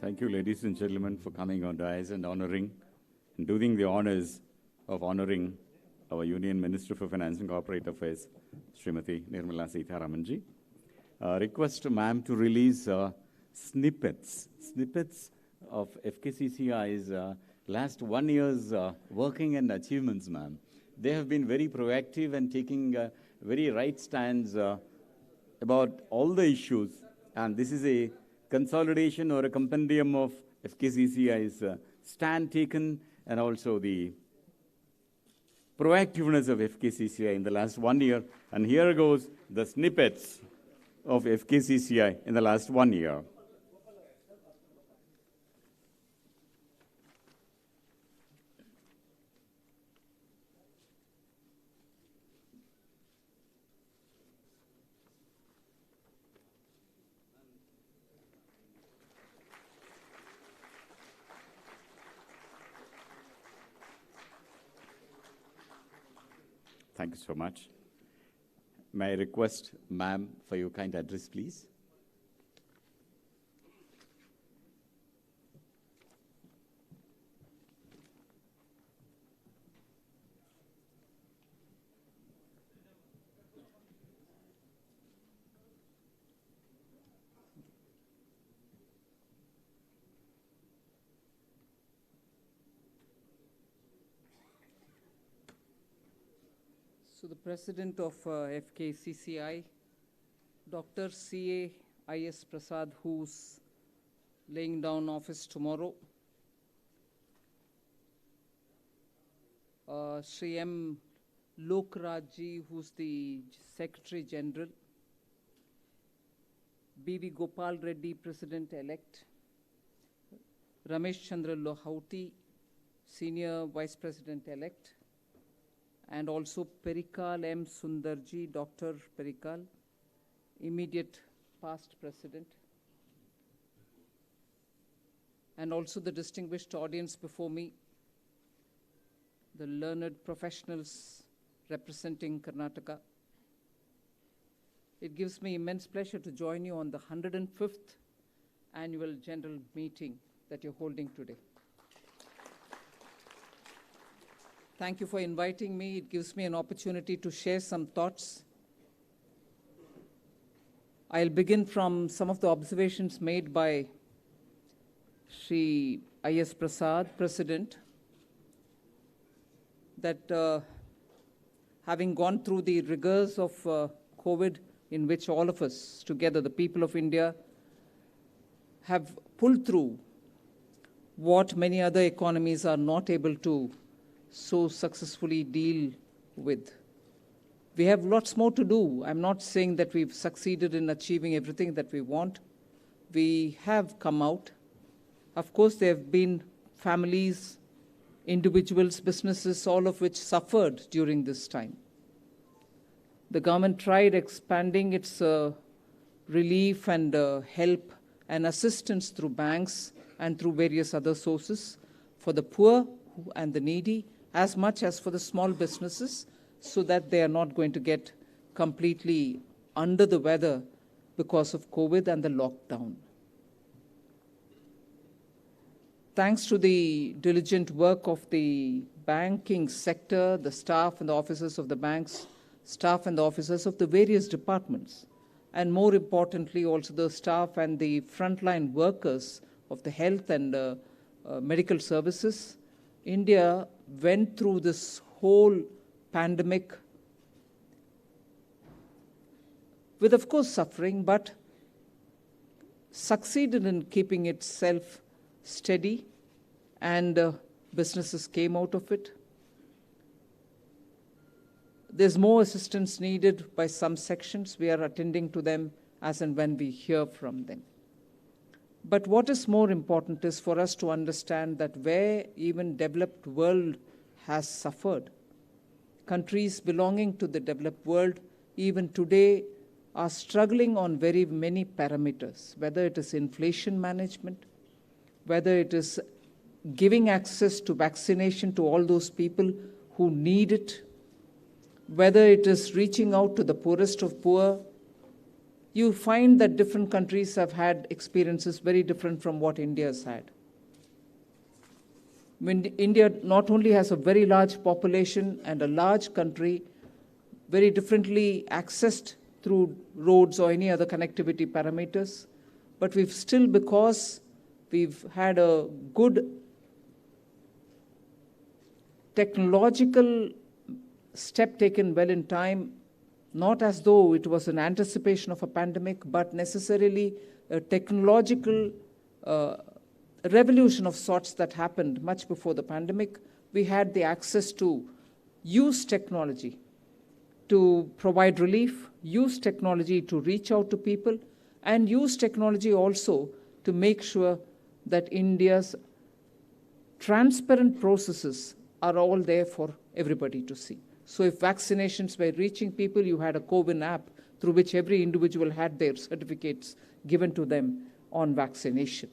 Thank you, ladies and gentlemen, for coming on dais and honoring and doing the honors of honoring our Union Minister for Finance and Corporate Affairs, Srimati Nirmala Sitharamanji. Request ma'am to release snippets of Fkcci's last 1 year's working and achievements, ma'am. They have been very proactive and taking very right stands about all the issues, and this is a consolidation or a compendium of Fkcci's stand taken and also the proactiveness of Fkcci in the last 1 year. And here goes the snippets of Fkcci in the last 1 year. Thank you so much. May I request, ma'am, for your kind address, please? So the President of Fkcci, Dr. C.A.I.S. Prasad, who's laying down office tomorrow, Shri M. Lokraji, who's the Secretary General, B.V. Gopal Reddy, President-elect, Ramesh Chandra Lohauti, Senior Vice President-elect, and also Perikal M. Sundarji, Dr. Perikal, immediate past president, and also the distinguished audience before me, the learned professionals representing Karnataka. It gives me immense pleasure to join you on the 105th annual general meeting that you're holding today. Thank you for inviting me. It gives me an opportunity to share some thoughts. I'll begin from some of the observations made by Shri I.S. Prasad, President, that having gone through the rigors of COVID, in which all of us together, the people of India, have pulled through what many other economies are not able to so successfully deal with. We have lots more to do. I'm not saying that we've succeeded in achieving everything that we want. We have come out, Of course, there have been families, individuals, businesses, all of which suffered during this time. The government tried expanding its relief and help and assistance through banks and through various other sources for the poor and the needy, as much as for the small businesses, so that they are not going to get completely under the weather because of COVID and the lockdown. Thanks to the diligent work of the banking sector, the staff and the officers of the banks, staff and the officers of the various departments, and more importantly also the staff and the frontline workers of the health and medical services, India went through this whole pandemic with, of course, suffering, but succeeded in keeping itself steady, and businesses came out of it. There's more assistance needed by some sections. We are attending to them as and when we hear from them. But what is more important is for us to understand that where even developed world has suffered, countries belonging to the developed world even today are struggling on very many parameters, whether it is inflation management, whether it is giving access to vaccination to all those people who need it, whether it is reaching out to the poorest of poor. You find that different countries have had experiences very different from what India has had. When India not only has a very large population and a large country, very differently accessed through roads or any other connectivity parameters, but we've still, because we've had a good technological step taken well in time, not as though it was an anticipation of a pandemic, but necessarily a technological revolution of sorts that happened much before the pandemic. We had the access to use technology to provide relief, use technology to reach out to people, and use technology also to make sure that India's transparent processes are all there for everybody to see. So if vaccinations were reaching people, you had a COVID app through which every individual had their certificates given to them on vaccination.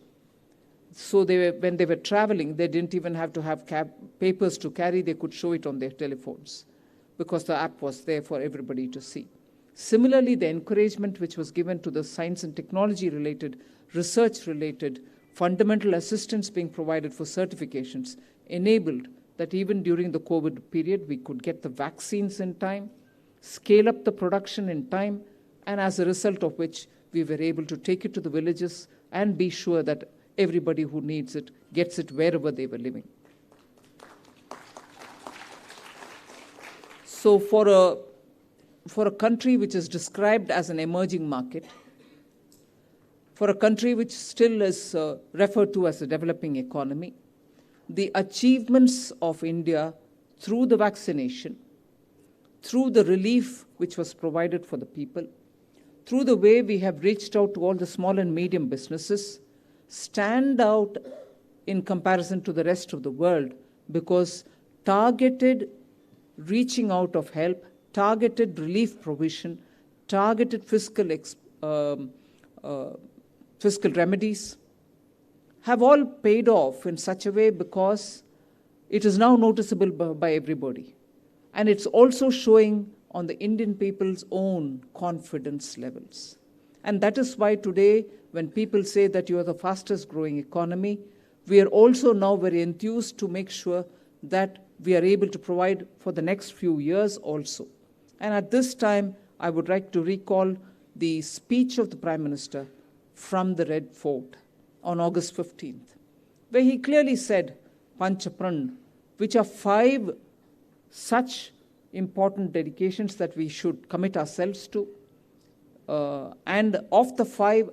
So when they were traveling, they didn't even have to have papers to carry. They could show it on their telephones because the app was there for everybody to see. Similarly, the encouragement which was given to the science and technology-related, research-related, fundamental assistance being provided for certifications enabled that even during the COVID period, we could get the vaccines in time, scale up the production in time, and as a result of which, we were able to take it to the villages and be sure that everybody who needs it gets it wherever they were living. So for a country which is described as an emerging market, for a country which still is referred to as a developing economy, the achievements of India through the vaccination, through the relief which was provided for the people, through the way we have reached out to all the small and medium businesses, stand out in comparison to the rest of the world because targeted reaching out of help, targeted relief provision, targeted fiscal remedies have all paid off in such a way because it is now noticeable by everybody. And it's also showing on the Indian people's own confidence levels. And that is why today, when people say that you are the fastest growing economy, we are also now very enthused to make sure that we are able to provide for the next few years also. And at this time, I would like to recall the speech of the Prime Minister from the Red Fort on August 15th, where he clearly said, Panchapran, which are 5 such important dedications that we should commit ourselves to. And of the 5,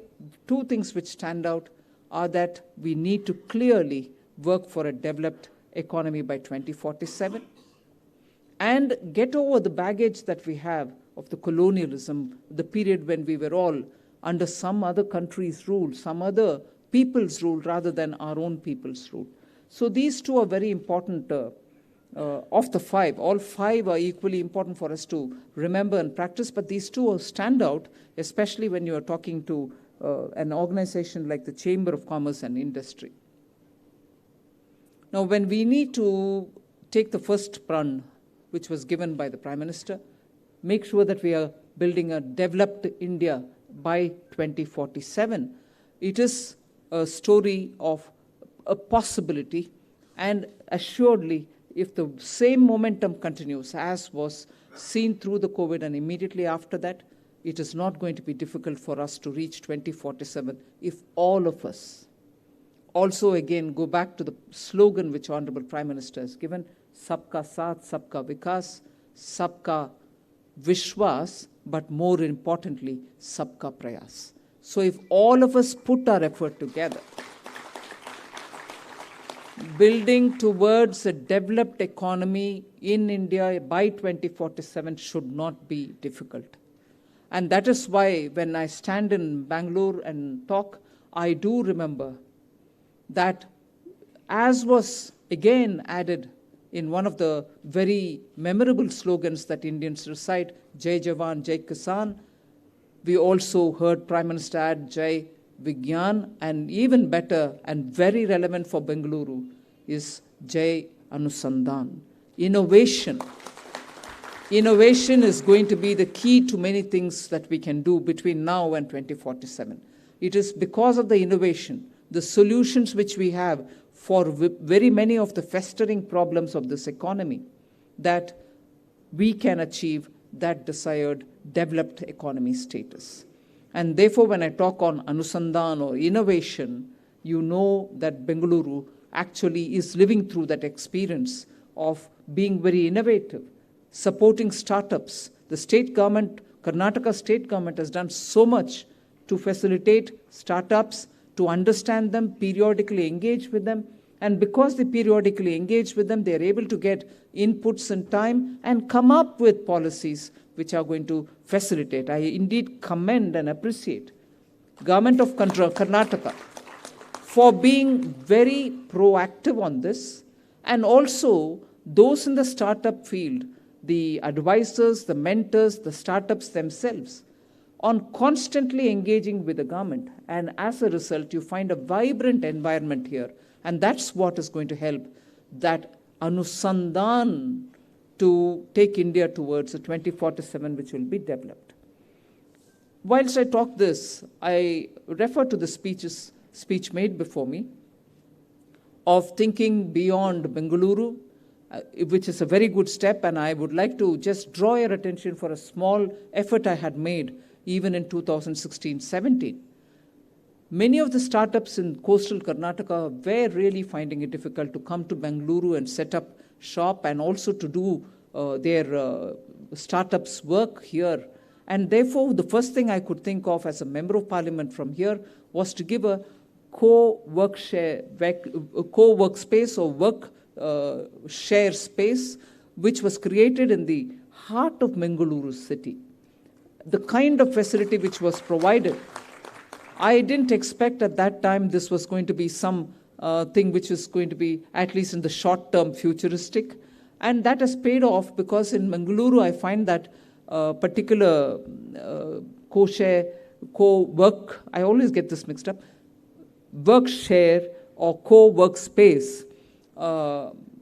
2 things which stand out are that we need to clearly work for a developed economy by 2047 and get over the baggage that we have of the colonialism, the period when we were all under some other country's rule, some other people's rule rather than our own people's rule. So these two are very important of the five. All five are equally important for us to remember and practice, but these two will stand out, especially when you are talking to an organization like the Chamber of Commerce and Industry. Now, when we need to take the first pran, which was given by the Prime Minister, make sure that we are building a developed India by 2047, it is a story of a possibility, and assuredly, if the same momentum continues as was seen through the COVID and immediately after that, it is not going to be difficult for us to reach 2047 if all of us also again go back to the slogan which Honorable Prime Minister has given, Sabka Saath, Sabka Vikas, Sabka Vishwas, but more importantly, Sabka Prayas. So if all of us put our effort together, building towards a developed economy in India by 2047 should not be difficult. And that is why when I stand in Bangalore and talk, I do remember that, as was again added in one of the very memorable slogans that Indians recite, Jai Jawan, Jai Kisan, we also heard Prime Minister add Jai Vigyan, and even better and very relevant for Bengaluru is Jai Anusandhan. Innovation. Innovation is going to be the key to many things that we can do between now and 2047. It is because of the innovation, the solutions which we have for very many of the festering problems of this economy, that we can achieve that desired developed economy status. And therefore, when I talk on Anusandhan or innovation, you know that Bengaluru actually is living through that experience of being very innovative, supporting startups. The state government, Karnataka state government, has done so much to facilitate startups, to understand them, periodically engage with them. And because they periodically engage with them, they are able to get inputs in time and come up with policies which are going to facilitate. I indeed commend and appreciate Government of Karnataka for being very proactive on this, and also those in the startup field, the advisors, the mentors, the startups themselves, on constantly engaging with the government. And as a result, you find a vibrant environment here. And that's what is going to help that Anusandhan to take India towards a 2047 which will be developed. Whilst I talk this, I refer to the speech made before me of thinking beyond Bengaluru, which is a very good step, and I would like to just draw your attention for a small effort I had made even in 2016-17. Many of the startups in coastal Karnataka were really finding it difficult to come to Bengaluru and set up shop and also to do their startups work here. And therefore, the first thing I could think of as a member of parliament from here was to give a co-workspace or work share space, which was created in the heart of Bengaluru city. The kind of facility which was provided, I didn't expect at that time this was going to be some thing which is going to be, at least in the short term, futuristic. And that has paid off, because in Bengaluru I find that particular co-share, co-work, I always get this mixed up, work share or co-workspace,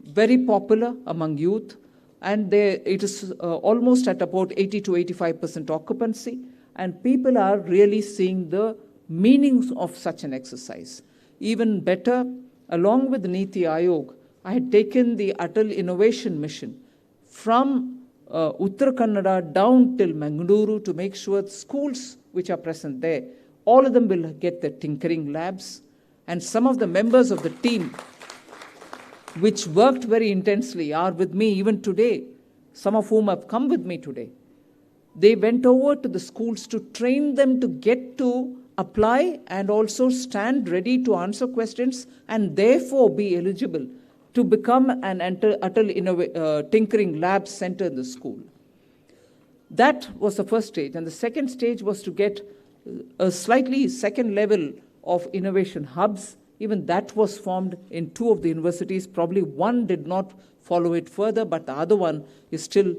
very popular among youth. And it is almost at about 80 to 85% occupancy. And people are really seeing the meanings of such an exercise. Even better, along with Niti Aayog, I had taken the Atal Innovation Mission from Uttara Kannada down till Mangaluru to make sure schools which are present there, all of them will get their tinkering labs. And some of the members of the team which worked very intensely are with me even today, some of whom have come with me today. They went over to the schools to train them to get to apply and also stand ready to answer questions and therefore be eligible to become an Atal Tinkering Lab Center in the school. That was the first stage. And the second stage was to get a slightly second level of innovation hubs. Even that was formed in 2 of the universities. Probably one did not follow it further, but the other one is still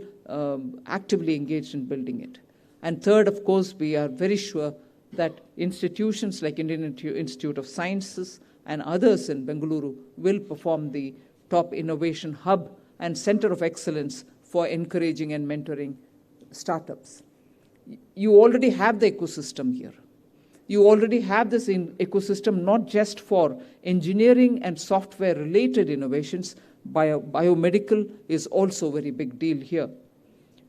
actively engaged in building it. And third, of course, we are very sure that institutions like Indian Institute of Sciences and others in Bengaluru will perform the top innovation hub and center of excellence for encouraging and mentoring startups. You already have the ecosystem here. You already have this ecosystem not just for engineering and software related innovations. Biomedical is also a very big deal here.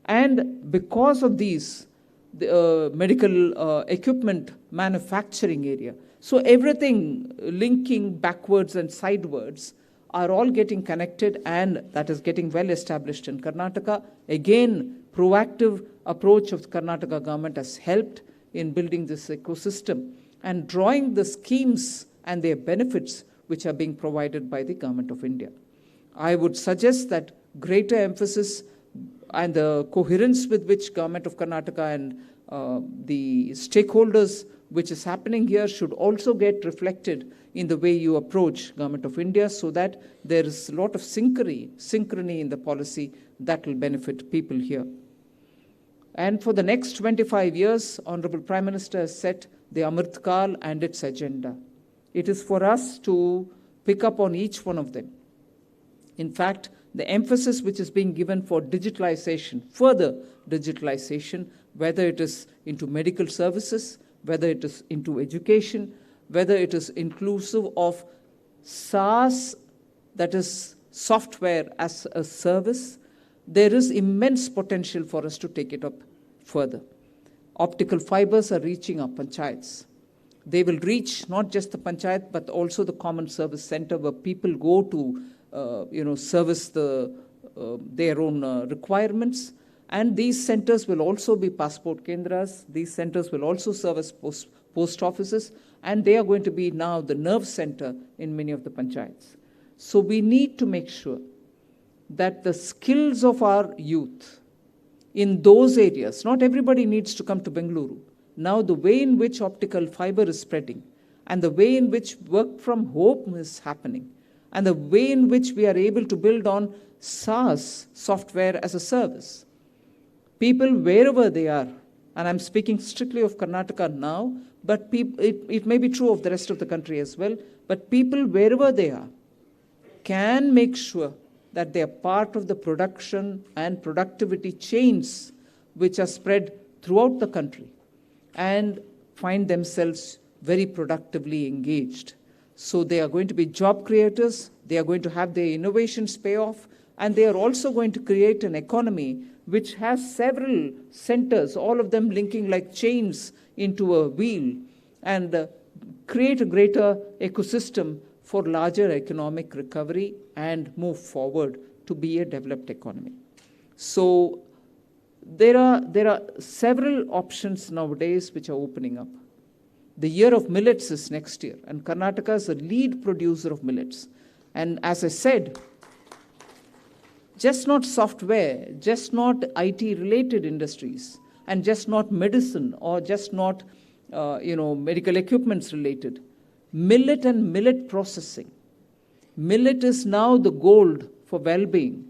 And because of these, the medical equipment manufacturing area, so everything linking backwards and sidewards are all getting connected, and that is getting well established in Karnataka. Again, proactive approach of the Karnataka government has helped in building this ecosystem and drawing the schemes and their benefits which are being provided by the Government of India. I would suggest that greater emphasis and the coherence with which Government of Karnataka and the stakeholders which is happening here should also get reflected in the way you approach Government of India, so that there is a lot of synchrony in the policy that will benefit people here. And for the next 25 years, Honorable Prime Minister has set the Amrit Kal and its agenda. It is for us to pick up on each one of them. In fact, the emphasis which is being given for digitalization, further digitalization, whether it is into medical services, whether it is into education, whether it is inclusive of SaaS, that is software as a service, there is immense potential for us to take it up further. Optical fibers are reaching our panchayats. They will reach not just the panchayat, but also the common service center where people go to service their own requirements. And these centers will also be passport kendras. These centers will also service post offices. And they are going to be now the nerve center in many of the panchayats. So we need to make sure that the skills of our youth in those areas, not everybody needs to come to Bengaluru. Now the way in which optical fiber is spreading and the way in which work from home is happening and the way in which we are able to build on SaaS, software as a service. People wherever they are, and I'm speaking strictly of Karnataka now, but it may be true of the rest of the country as well, but people wherever they are can make sure that they are part of the production and productivity chains which are spread throughout the country and find themselves very productively engaged. So they are going to be job creators, they are going to have their innovations pay off, and they are also going to create an economy which has several centers, all of them linking like chains into a wheel, and create a greater ecosystem for larger economic recovery and move forward to be a developed economy. So there are several options nowadays which are opening up. The year of millets is next year, and Karnataka is a lead producer of millets. And as I said, just not software, just not IT-related industries, and just not medicine or just not medical equipments related. Millet and millet processing. Millet is now the gold for well-being.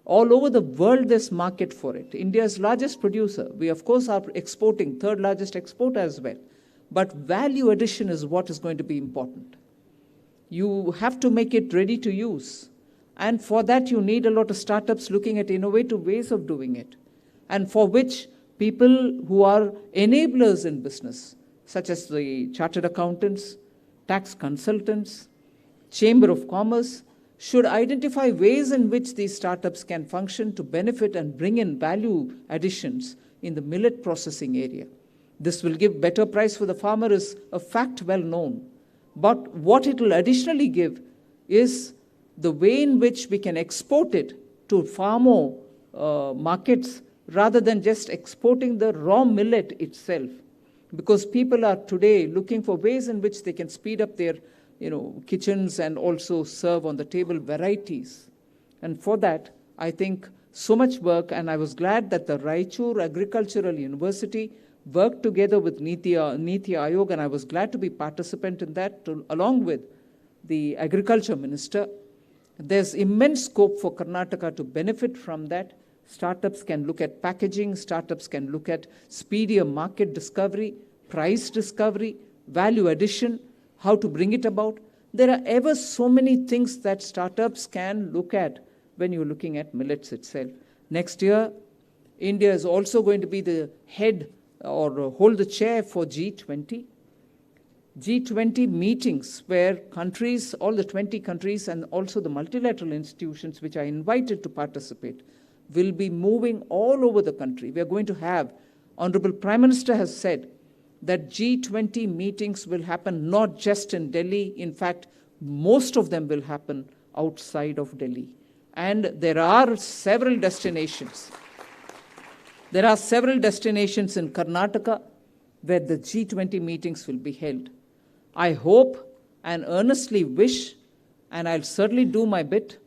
All over the world, there's market for it. India's largest producer. We, of course, are exporting, third largest exporter as well. But value addition is what is going to be important. You have to make it ready to use. And for that, you need a lot of startups looking at innovative ways of doing it. And for which people who are enablers in business, such as the chartered accountants, tax consultants, Chamber of Commerce, should identify ways in which these startups can function to benefit and bring in value additions in the millet processing area. This will give better price for the farmer is a fact well known. But what it will additionally give is the way in which we can export it to far more markets rather than just exporting the raw millet itself. Because people are today looking for ways in which they can speed up their kitchens and also serve on the table varieties. And for that, I think so much work, and I was glad that the Raichur Agricultural University worked together with Niti Aayog, and I was glad to be participant in that, along with the Agriculture Minister. There's immense scope for Karnataka to benefit from that. Startups can look at packaging, startups can look at speedier market discovery, price discovery, value addition, how to bring it about. There are ever so many things that startups can look at when you're looking at millets itself. Next year, India is also going to be the head or hold the chair for G20. G20 meetings where countries, all the 20 countries and also the multilateral institutions which are invited to participate will be moving all over the country. We are going to have, Honorable Prime Minister has said that G20 meetings will happen not just in Delhi. In fact, most of them will happen outside of Delhi. And there are several destinations. There are several destinations in Karnataka where the G20 meetings will be held. I hope and earnestly wish, and I'll certainly do my bit,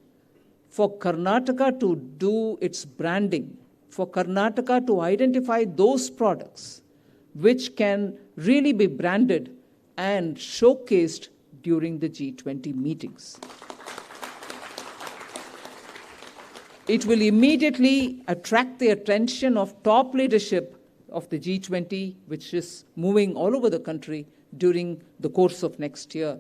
for Karnataka to do its branding, for Karnataka to identify those products which can really be branded and showcased during the G20 meetings. It will immediately attract the attention of top leadership of the G20, which is moving all over the country during the course of next year.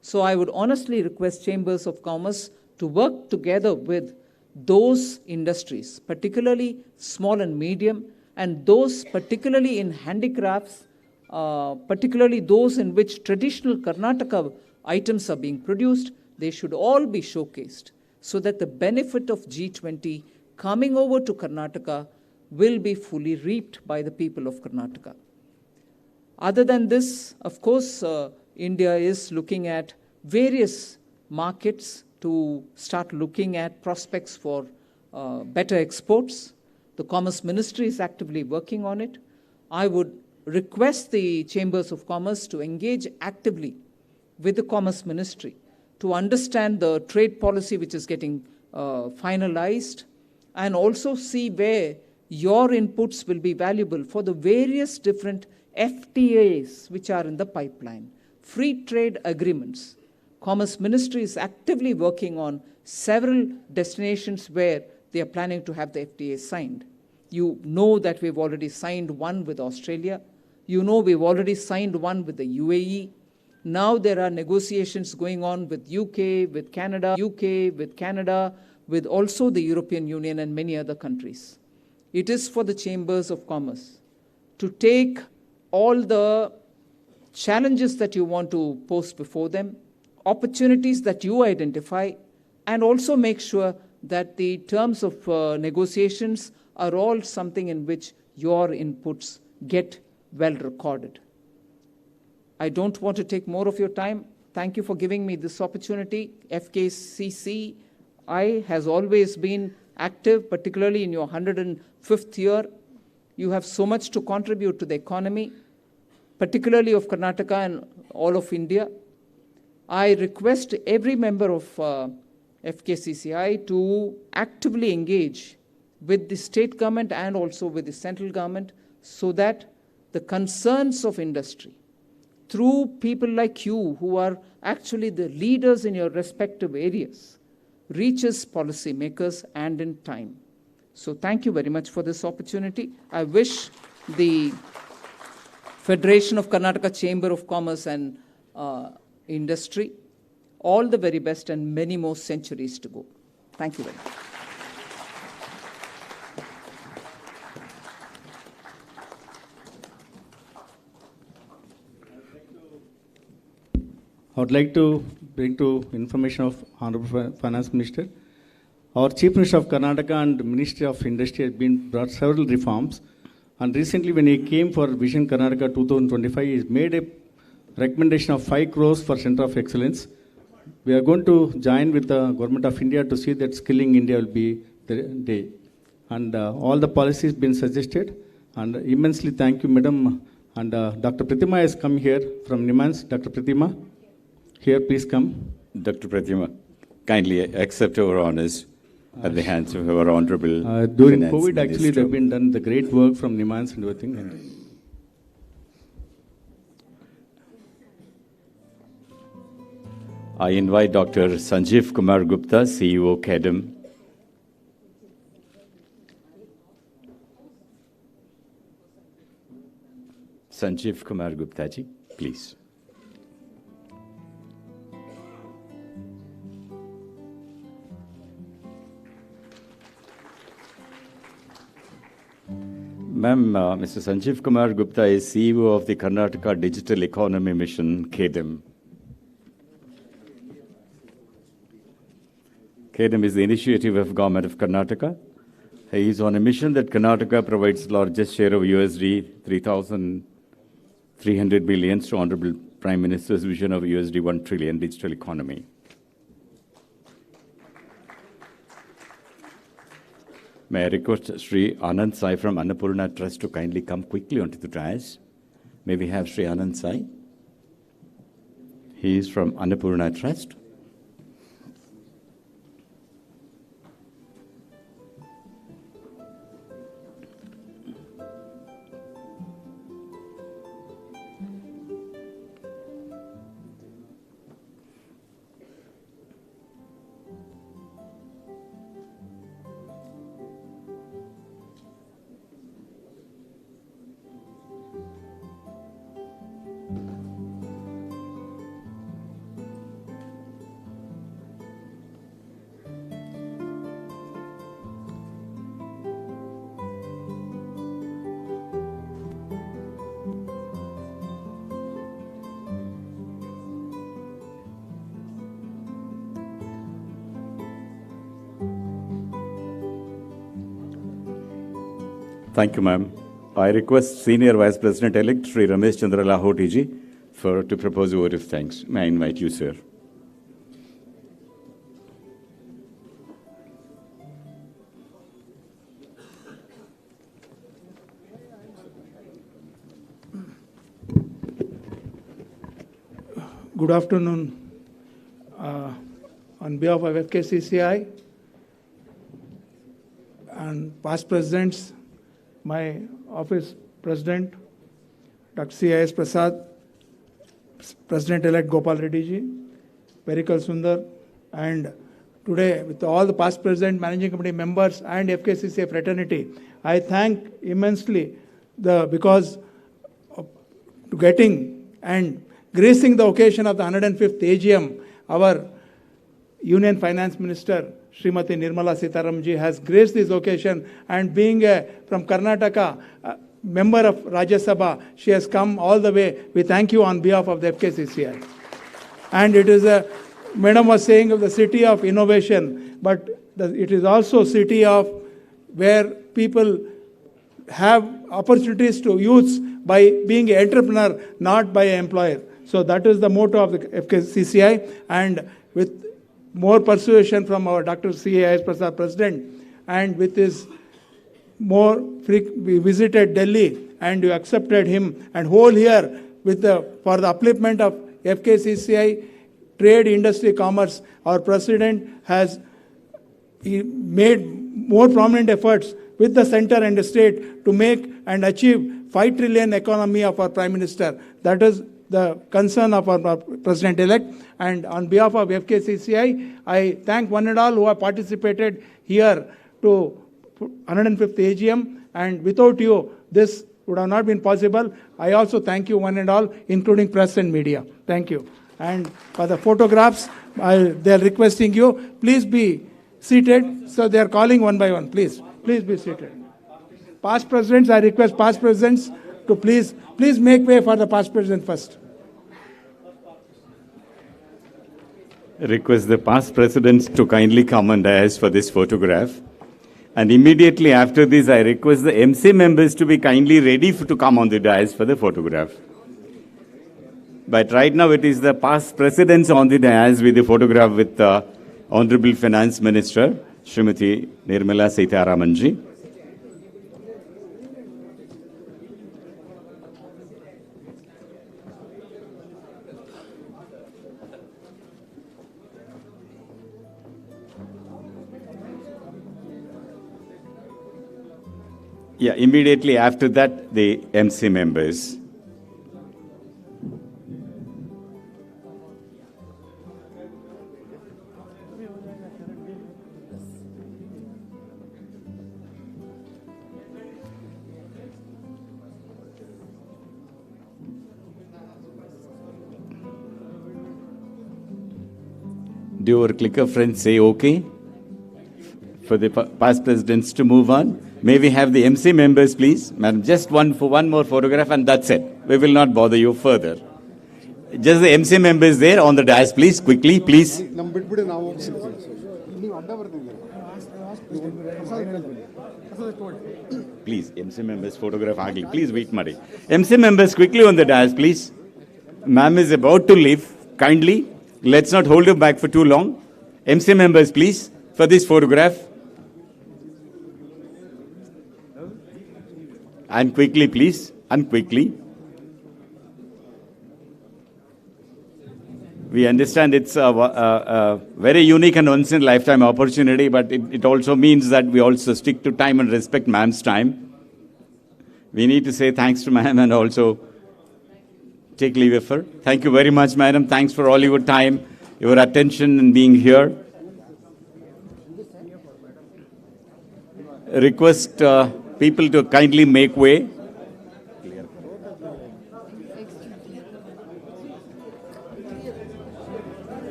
So I would honestly request Chambers of Commerce to work together with those industries, particularly small and medium, and those particularly in handicrafts, particularly those in which traditional Karnataka items are being produced. They should all be showcased so that the benefit of G20 coming over to Karnataka will be fully reaped by the people of Karnataka. Other than this, of course, India is looking at various markets to start looking at prospects for better exports. The Commerce Ministry is actively working on it. I would request the Chambers of Commerce to engage actively with the Commerce Ministry to understand the trade policy which is getting finalized, and also see where your inputs will be valuable for the various different FTAs which are in the pipeline, free trade agreements. Commerce Ministry is actively working on several destinations where they are planning to have the FTA signed. You know that we've already signed one with Australia. You know we've already signed one with the UAE. Now there are negotiations going on with UK, with Canada, with also the European Union and many other countries. It is for the Chambers of Commerce to take all the challenges that you want to post before them, opportunities that you identify, and also make sure that the terms of negotiations are all something in which your inputs get well recorded. I don't want to take more of your time. Thank you for giving me this opportunity. Fkcci has always been active, particularly in your 105th year. You have so much to contribute to the economy, particularly of Karnataka and all of India. I request every member of Fkcci to actively engage with the state government and also with the central government so that the concerns of industry, through people like you who are actually the leaders in your respective areas, reaches policymakers and in time. So thank you very much for this opportunity. I wish the Federation of Karnataka Chamber of Commerce and Industry all the very best and many more centuries to go. Thank you very much. I would like to bring to information of Honorable Finance Minister. Our Chief Minister of Karnataka and Ministry of Industry has been brought several reforms. And recently when he came for Vision Karnataka 2025, he made a recommendation of 5 crores for Center of Excellence. We are going to join with the Government of India to see that Skilling India will be the day. And all the policies been suggested. And immensely thank you, Madam. And Dr. Pratima has come here from Nimans. Dr. Pratima. Here, please come. Dr. Pratima, kindly accept our honors at the hands of our Honorable During Finance COVID, actually, Minister. they've been done the great work from Nimans and everything. I invite Dr. Sanjeev Kumar Gupta, CEO, KEDM. Sanjeev Kumar Gupta ji, please. Ma'am, Mr. Sanjeev Kumar Gupta is CEO of the Karnataka Digital Economy Mission, KEDM. KEDM is the initiative of Government of Karnataka. He is on a mission that Karnataka provides the largest share of USD 3,300 billion to Honorable Prime Minister's vision of USD 1 trillion digital economy. May I request Sri Anand Sai from Annapurna Trust to kindly come quickly onto the dais. May we have Sri Anand Sai? He is from Annapurna Trust. Thank you, ma'am. I request Senior Vice President-elect Sri Ramesh Chandra Lahoti ji to propose a vote of thanks. May I invite you, sir? Good afternoon. On behalf of Fkcci and past presidents, my office president, Dr. C.I.S. Prasad, President-elect Gopal Reddy ji, Perikal Sundar, and today with all the past president, managing committee members and Fkcci fraternity, I thank immensely because of getting and gracing the occasion of the 105th AGM, our Union Finance Minister, Srimati Nirmala Sitaram ji, has graced this occasion, and being from Karnataka, member of Rajya Sabha, she has come all the way. We thank you on behalf of the Fkcci. And it is Madam was saying of the city of innovation, but it is also city of where people have opportunities to youths by being an entrepreneur, not by an employer. So that is the motto of the Fkcci, and with more persuasion from our Dr. C.I.S. Prasad President, and with his we visited Delhi and you accepted him, and whole year with for the upliftment of Fkcci, trade, industry, commerce, our President has made more prominent efforts with the center and the state to make and achieve 5 trillion economy of our Prime Minister. That is the concern of our President-elect. And on behalf of Fkcci, I thank one and all who have participated here to 105th AGM. And without you, this would have not been possible. I also thank you one and all, including press and media. Thank you. And for the photographs, they are requesting you, please be seated. So they are calling one by one. Please be seated. Past presidents, I request past presidents to please make way for the past president first. Request the past presidents to kindly come and dais for this photograph. And immediately after this, I request the MC members to be kindly ready to come on the dais for the photograph. But right now, it is the past presidents on the dais with the photograph with the Honorable Finance Minister, Srimati Nirmala Sitharaman ji. Yeah, immediately after that, the MC members. do our clicker friends say okay for the past presidents to move on? May we have the MC members, please? Madam, just one more photograph and that's it. We will not bother you further. Just the MC members there on the dais, please, quickly, please. Please, MC members photograph ugly. Please wait, Mari. MC members quickly on the dais, please. Ma'am is about to leave. Kindly, let's not hold you back for too long. MC members, please, for this photograph. And quickly, please, and quickly. We understand it's a very unique and once-in-a-lifetime opportunity, but it also means that we also stick to time and respect ma'am's time. We need to say thanks to ma'am and also take leave of her. Thank you very much, madam. Thanks for all your time, your attention and being here. Request people to kindly make way.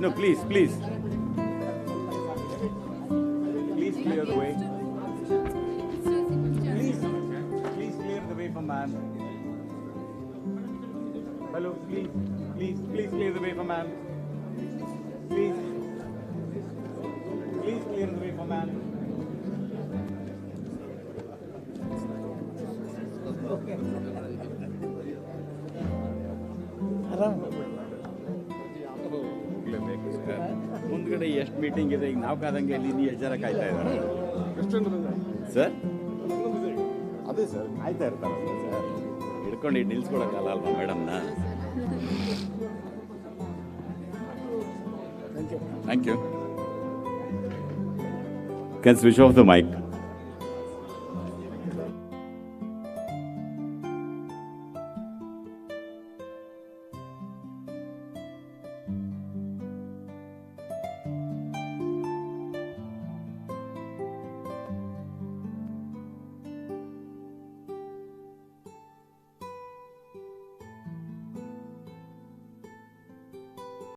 No, please, please. Please clear the way. Please clear the way for ma'am. Hello, please clear the way for ma'am. Please clear the way for ma'am. ಮುಂದ್ಗಡೆ ಎಷ್ಟು meeting ಇದೆ ಈಗ ನಾವು ಕಾದಂಗೆ ಇಲ್ಲಿ ನೀವು ಎಷ್ಟು ಜನ ಕಾಯ್ತಾ ಇದ್ದಾರೆ ಸರ್ ಅದೇ ಸರ್ ಕಾಯ್ತಾ ಇರ್ತಾರಲ್ಲ ಸರ್ ಹಿಡ್ಕೊಂಡು ನಿಲ್ಸ್ಕೊಳಕ್ಕಲ್ಲ ಅಲ್ವಾ ಮೇಡಮ್ನ thank you can switch off the mic